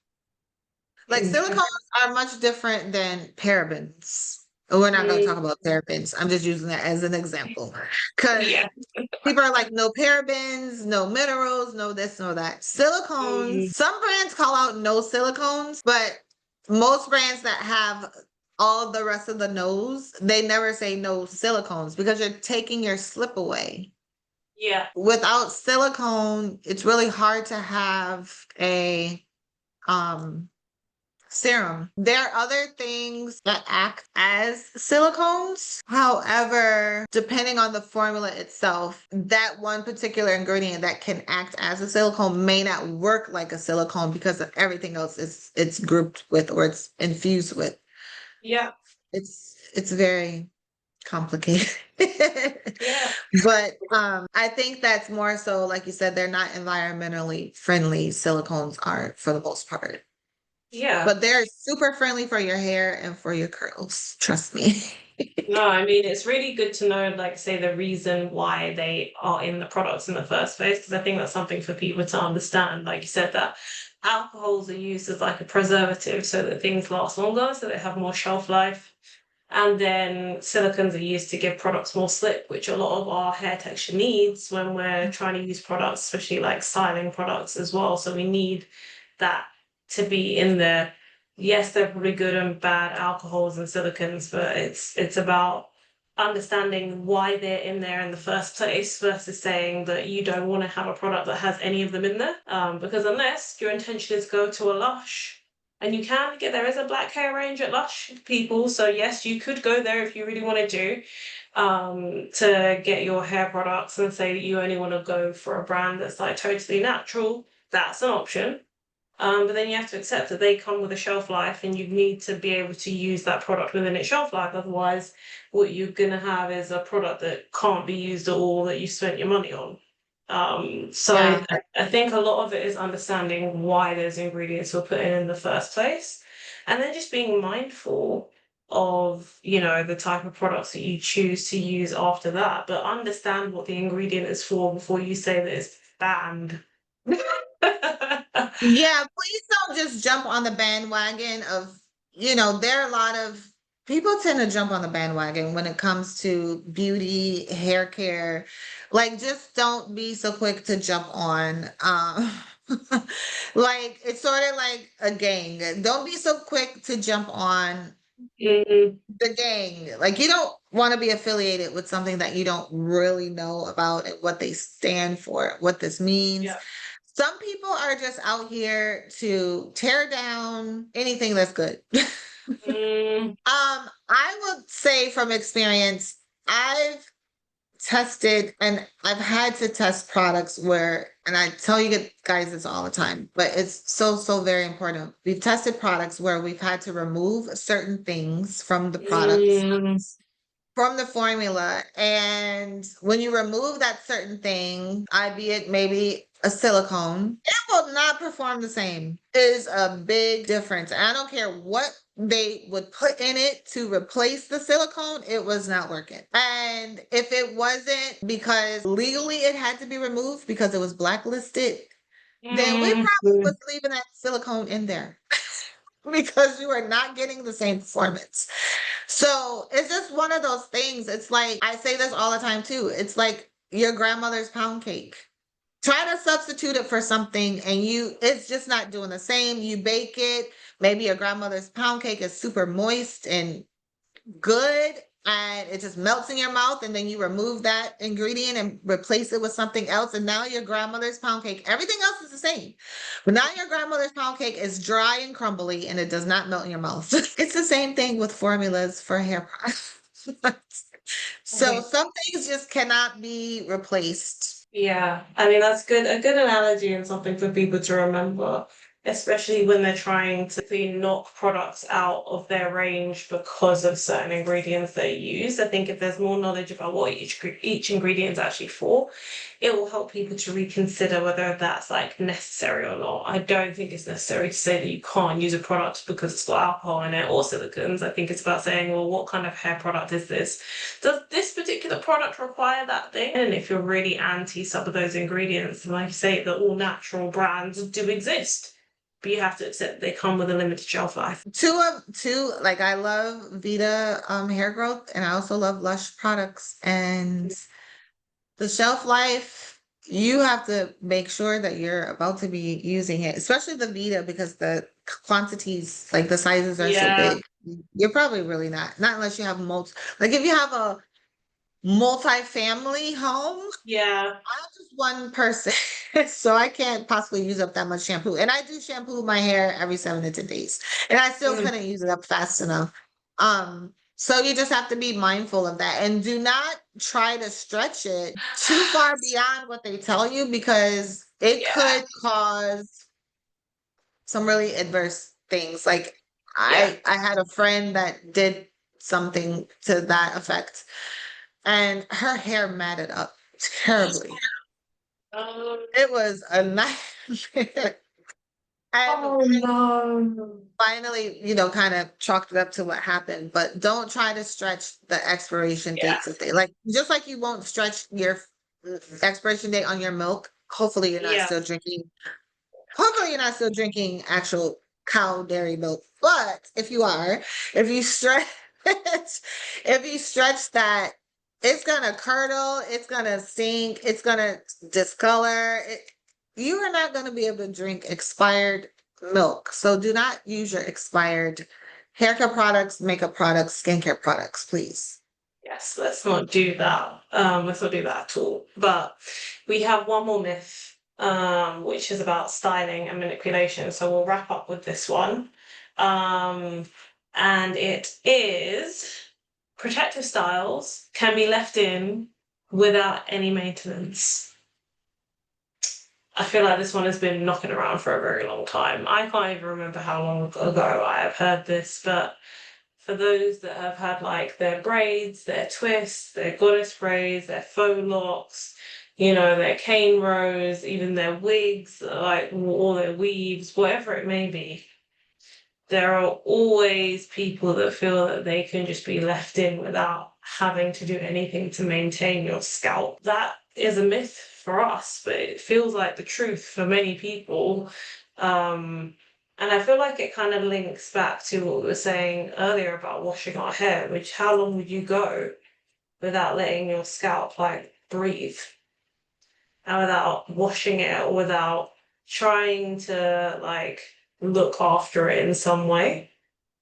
Like silicones are much different than parabens. We're not going to talk Mm, about parabens. I'm just using that as an example. Because yeah. people are like, no parabens, no minerals, no this, no that. Silicones, Mm, some brands call out no silicones, but most brands that have all the rest of the no's, they never say no silicones because you're taking your slip away. yeah. Without silicone, it's really hard to have a um serum. There are other things that act as silicones. However, depending on the formula itself, that one particular ingredient that can act as a silicone may not work like a silicone because of everything else it's grouped with or it's infused with. Yeah. It's very complicated. Yeah. But I think that's more so, like you said, they're not environmentally friendly. Silicones are for the most part. Yeah. But they're super friendly for your hair and for your curls. Trust me. No, I mean, it's really good to know, like, say, the reason why they are in the products in the first place, because I think that's something for people to understand. Like you said, that alcohols are used as like a preservative so that things last longer, so they have more shelf life. And then silicons are used to give products more slip, which a lot of our hair texture needs when we're trying to use products, especially like styling products as well. So we need that to be in there. Yes, they're probably good and bad alcohols and silicons, but it's about understanding why they're in there in the first place versus saying that you don't want to have a product that has any of them in there. Because unless your intention is go to a Lush, and you can get, there is a black hair range at Lush, people. So yes, you could go there if you really wanted to get your hair products and say that you only want to go for a brand that's like totally natural. That's an option. But then you have to accept that they come with a shelf life and you need to be able to use that product within its shelf life. Otherwise, what you're going to have is a product that can't be used at all that you spent your money on. So Yeah. I think a lot of it is understanding why those ingredients were put in the first place. And then just being mindful of, the type of products that you choose to use after that. But understand what the ingredient is for before you say that it's banned. Yeah, please don't just jump on the bandwagon of, there are a lot of people tend to jump on the bandwagon when it comes to beauty, hair care. Like, just don't be so quick to jump on. Like, it's sort of like a gang. Don't be so quick to jump on Mm, the gang. Like, you don't want to be affiliated with something that you don't really know about and what they stand for, what this means. yeah. Some people are just out here to tear down anything that's good. Mm, I would say from experience, I've tested and I've had to test products where, and I tell you guys this all the time, but it's so, so very important. We've tested products where we've had to remove certain things from the products, mm, from the formula. And when you remove that certain thing, albeit maybe a silicone, it will not perform the same. Is a big difference. I don't care what they would put in it to replace the silicone, it was not working. And if it wasn't because legally it had to be removed because it was blacklisted, then we probably was leaving that silicone in there because you are not getting the same performance. So it's just one of those things. It's like, I say this all the time too. It's like your grandmother's pound cake. Try to substitute it for something and it's just not doing the same. You bake it. Maybe your grandmother's pound cake is super moist and good and it just melts in your mouth, and then you remove that ingredient and replace it with something else, and now your grandmother's pound cake, everything else is the same, but now your grandmother's pound cake is dry and crumbly and it does not melt in your mouth. It's the same thing with formulas for hair products. So Okay. some things just cannot be replaced. Yeah, I mean that's good. A good analogy and something for people to remember, especially when they're trying to knock products out of their range because of certain ingredients they use. I think if there's more knowledge about what each ingredient is actually for, it will help people to reconsider whether that's like necessary or not. I don't think it's necessary to say that you can't use a product because it's got alcohol in it or silicones. I think it's about saying, well, what kind of hair product is this? Does this particular product require that thing? And if you're really anti some of those ingredients, like I say, the all natural brands do exist, but you have to accept they come with a limited shelf life. Two, like I love Vita hair growth, and I also love Lush products, and the shelf life, you have to make sure that you're about to be using it, especially the Vita, because the quantities, like the sizes are so Yeah, big. You're probably really not unless you have like if you have a multi-family home, yeah, I'm just one person, so I can't possibly use up that much shampoo. And I do shampoo my hair every 7 to 10 days, and I still mm, couldn't use it up fast enough. So you just have to be mindful of that, and do not try to stretch it too far beyond what they tell you, because it yeah, could cause some really adverse things. Like yeah. I had a friend that did something to that effect, and her hair matted up terribly. Um, It was a nightmare. And oh no. finally, kind of chalked it up to what happened. But don't try to stretch the expiration Yeah, dates of things. Like just like you won't stretch your expiration date on your milk. yeah, Hopefully you're not still drinking actual cow dairy milk. But if you are, if you stretch if you stretch that, it's gonna curdle, it's gonna sink, it's gonna discolor. You are not gonna be able to drink expired milk. So do not use your expired haircare products, makeup products, skincare products, please. yes, let's not do that. Let's not do that at all. But we have one more myth, which is about styling and manipulation. So we'll wrap up with this one. Um, and it is protective styles can be left in without any maintenance. I feel like this one has been knocking around for a very long time. I can't even remember how long ago I have heard this, but for those that have had like their braids, their twists, their goddess braids, their faux locks, their cane rows, even their wigs, like all their weaves, whatever it may be, there are always people that feel that they can just be left in without having to do anything to maintain your scalp. That is a myth for us, but it feels like the truth for many people. And I feel like it kind of links back to what we were saying earlier about washing our hair, which how long would you go without letting your scalp like breathe and without washing it or without trying to like look after it in some way?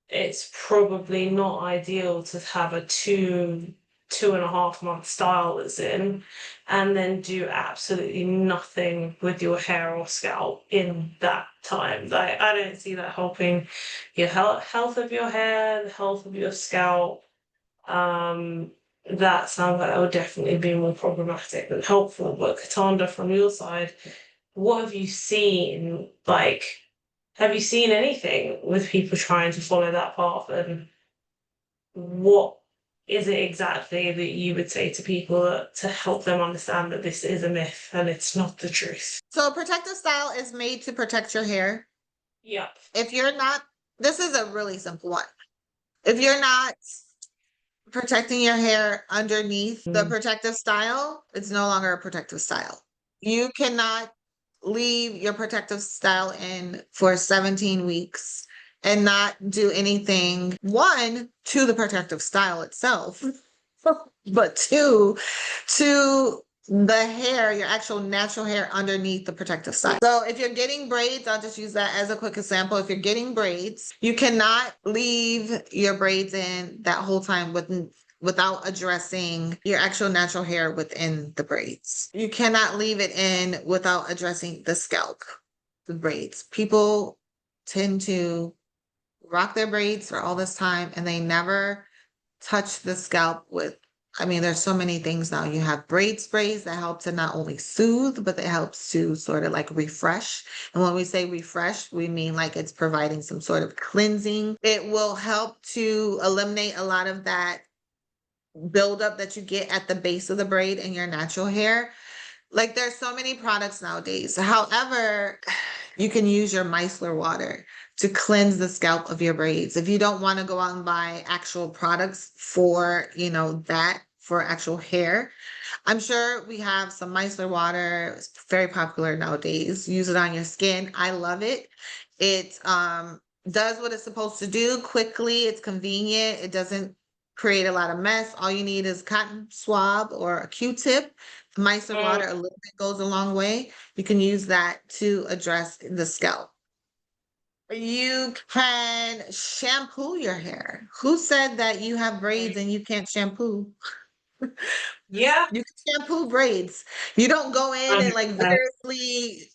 It's probably not ideal to have a 2.5 month style that's in and then do absolutely nothing with your hair or scalp in that time. Like, I don't see that helping your health of your hair, the health of your scalp. Um, that sounds like that would definitely be more problematic than helpful. But Katanda, from your side, what have you seen? Like, have you seen anything with people trying to follow that path, and what is it exactly that you would say to people to help them understand that this is a myth and it's not the truth? So protective style is made to protect your hair. Yep. If you're not, this is a really simple one. If you're not protecting your hair underneath the protective style, it's no longer a protective style. You cannot leave your protective style in for 17 weeks and not do anything, one, to the protective style itself, but two, to the hair, your actual natural hair underneath the protective style. So if you're getting braids, I'll just use that as a quick example. If you're getting braids, you cannot leave your braids in that whole time without addressing your actual natural hair within the braids. You cannot leave it in without addressing the scalp, the braids. People tend to rock their braids for all this time and they never touch the scalp with, I mean, there's so many things now. You have braid sprays that help to not only soothe, but it helps to sort of like refresh. And when we say refresh, we mean like it's providing some sort of cleansing. It will help to eliminate a lot of that buildup that you get at the base of the braid in your natural hair. Like there's so many products nowadays. However, you can use your micellar water to cleanse the scalp of your braids. If you don't want to go out and buy actual products for, that for actual hair, I'm sure we have some micellar water. It's very popular nowadays. Use it on your skin. I love it. It does what it's supposed to do quickly. It's convenient. It doesn't create a lot of mess. All you need is cotton swab or a Q-tip. Micellar water a little bit goes a long way. You can use that to address the scalp. You can shampoo your hair. Who said that you have braids and you can't shampoo? Yeah. You can shampoo braids. You don't go in and like 100%. vigorously,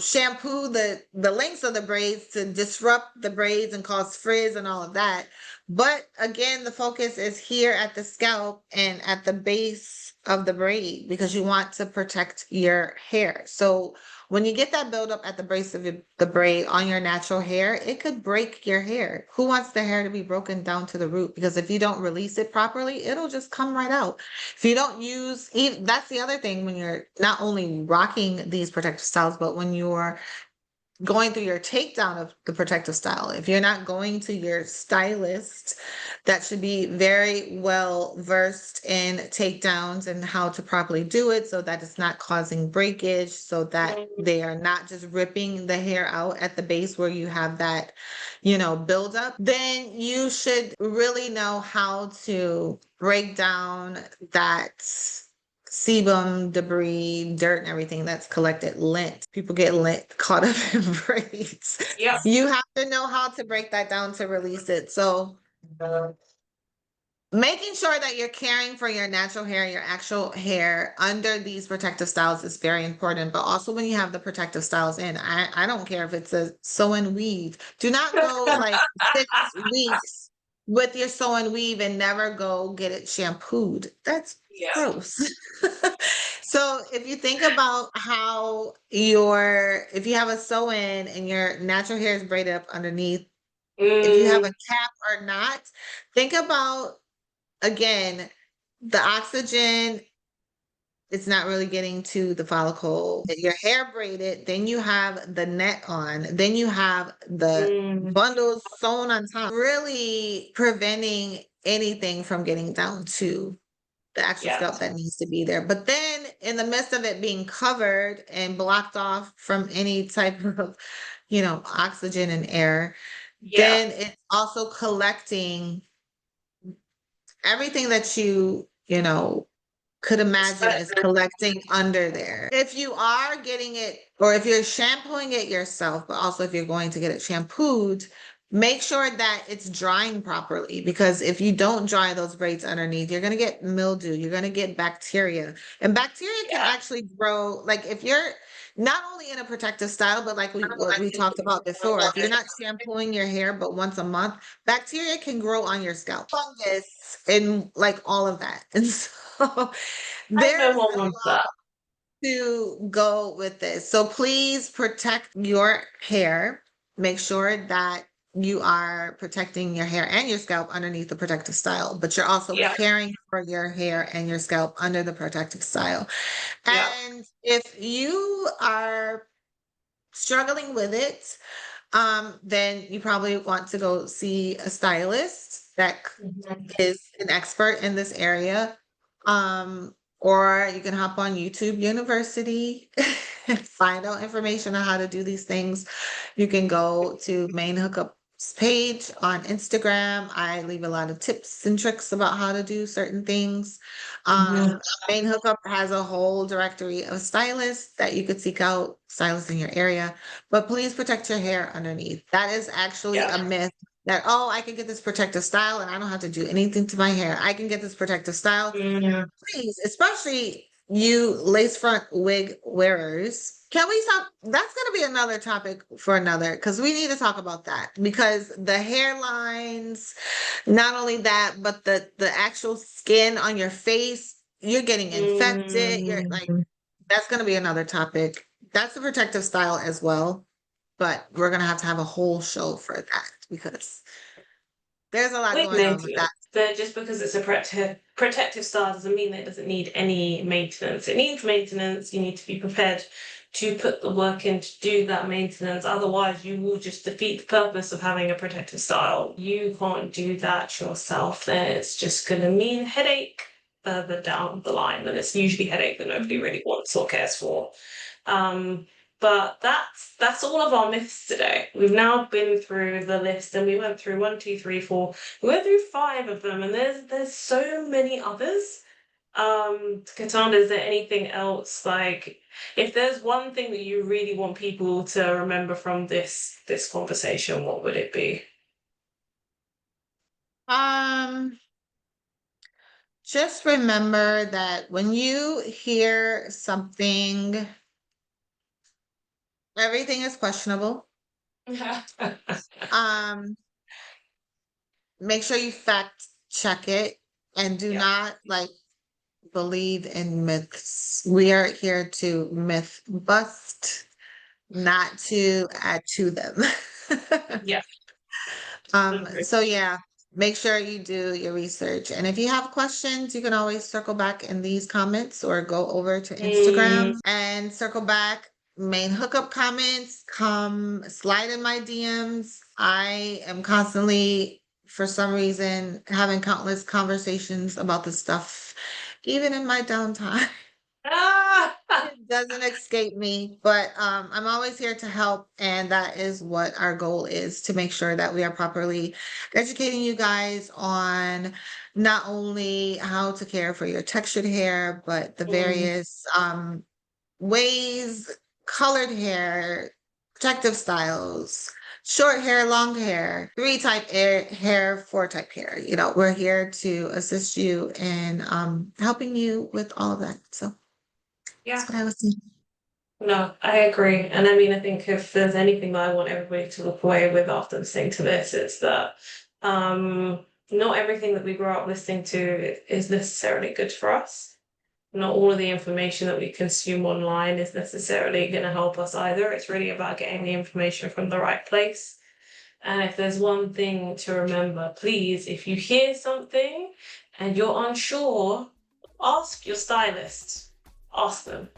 shampoo the lengths of the braids to disrupt the braids and cause frizz and all of that. But again, the focus is here at the scalp and at the base of the braid because you want to protect your hair. So when you get that buildup at the base of the braid on your natural hair, it could break your hair. Who wants the hair to be broken down to the root? Because if you don't release it properly, it'll just come right out. If you don't use, that's the other thing when you're not only rocking these protective styles, but when you're going through your takedown of the protective style. If you're not going to your stylist, that should be very well versed in takedowns and how to properly do it so that it's not causing breakage, so that they are not just ripping the hair out at the base where you have that, buildup. Then you should really know how to break down that sebum, debris, dirt, and everything that's collected, lint. People get lint caught up in braids. Yep. You have to know how to break that down to release it. So making sure that you're caring for your natural hair, your actual hair under these protective styles is very important. But also when you have the protective styles in, I don't care if it's a sew and weave. Do not go like 6 weeks with your sew and weave and never go get it shampooed. That's Yeah. gross. So if you think about if you have a sew in and your natural hair is braided up underneath, if you have a cap or not, think about, again, the oxygen, it's not really getting to the follicle. Your hair braided, then you have the net on, then you have the bundles sewn on top, really preventing anything from getting down to the actual Yeah. scalp that needs to be there. But then in the midst of it being covered and blocked off from any type of, oxygen and air, Yeah. then it's also collecting everything that you could imagine is collecting under there. If you are getting it, or if you're shampooing it yourself, but also if you're going to get it shampooed, make sure that it's drying properly, because if you don't dry those braids underneath, you're going to get mildew, you're going to get bacteria. And bacteria can actually grow, like if you're not only in a protective style, but like what we talked about before, if you're not shampooing your hair but once a month, bacteria can grow on your scalp, fungus, and like all of that. And so there's No a one wants lot that. to go with this. So please protect your hair. Make sure that you are protecting your hair and your scalp underneath the protective style, but you're also Yeah. caring for your hair and your scalp under the protective style. Yeah. And if you are struggling with it, then you probably want to go see a stylist that Mhm. is an expert in this area. Or you can hop on YouTube University and find out information on how to do these things. You can go to Main Hookup's page on Instagram. I leave a lot of tips and tricks about how to do certain things. Mhm. Main Hookup has a whole directory of stylists that you could seek out, stylists in your area. But please protect your hair underneath. That is actually Yeah. a myth that, oh, I can get this protective style and I don't have to do anything to my hair. I can get this protective style. Mm. Please, especially you lace front wig wearers. Can we stop? That's going to be another topic for another, because we need to talk about that, because the hairlines, not only that, but the actual skin on your face, you're getting infected. You're like, Mm. that's going to be another topic. That's the protective style as well, but we're going to have a whole show for that because there's a lot Wig going on with that. maintenance. But just because it's a protective style doesn't mean that it doesn't need any maintenance. It needs maintenance. You need to be prepared to put the work in to do that maintenance. Otherwise, you will just defeat the purpose of having a protective style. You can't do that yourself. Then it's just going to mean headache further down the line. And it's usually headache that nobody really wants or cares for. Um, but that's all of our myths today. We've now been through the list, and we went through 1, 2, 3, 4. We went through 5 of them, and there's so many others. Katanda, is there anything else, like, if there's one thing that you really want people to remember from this conversation, what would it be? Um, just remember that when you hear something, everything is questionable. Um, make sure you fact check it and do Yeah. not like believe in myths. We are here to myth bust, not to add to them. Yeah. Agree. So yeah, make sure you do your research. And if you have questions, you can always circle back in these comments or go over to Mm, Instagram and circle back. Main hookup comments, come slide in my DMs. I am constantly, for some reason, having countless conversations about this stuff, even in my downtime. ah! It doesn't escape me, but I'm always here to help, and that is what our goal is, to make sure that we are properly educating you guys on not only how to care for your textured hair, but the Mm, various ways, colored hair, protective styles, short hair, long hair, 3 type hair, 4 type hair. You know, we're here to assist you in helping you with all of that. So yeah. that's what I was saying. No, I agree. And I mean, I think if there's anything that I want everybody to walk away with after listening to this, it's that not everything that we grow up listening to is necessarily good for us. Not all of the information that we consume online is necessarily going to help us either. It's really about getting the information from the right place. And if there's one thing to remember, please, if you hear something and you're unsure, ask your stylist. Ask them,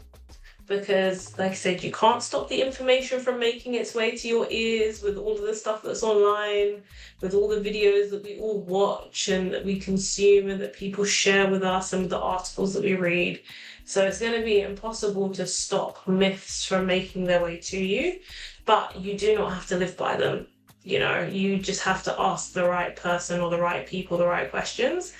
because like I said, you can't stop the information from making its way to your ears with all of the stuff that's online, with all the videos that we all watch and that we consume and that people share with us and the articles that we read. So it's going to be impossible to stop myths from making their way to you, but you do not have to live by them. You know, you just have to ask the right person or the right people the right questions,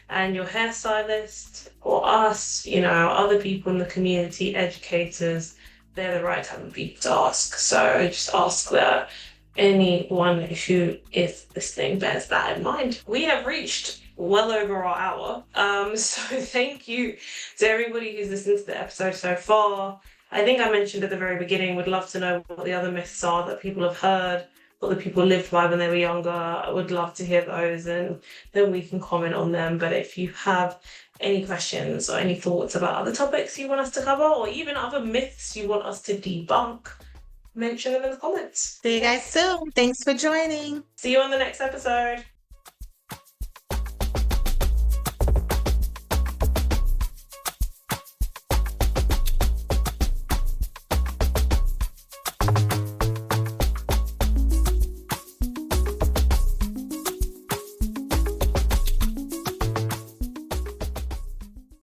and your hairstylist or us, you know, other people in the community, educators, they're the right type of people to ask. So just ask that anyone who is listening bears that in mind. We have reached well over our hour. So thank you to everybody who's listened to the episode so far. I think I mentioned at the very beginning, would love to know what the other myths are that people have heard, what the people lived by when they were younger. I would love to hear those, and then we can comment on them. But if you have any questions or any thoughts about other topics you want us to cover, or even other myths you want us to debunk, mention them in the comments. See you guys soon. Thanks for joining. See you on the next episode.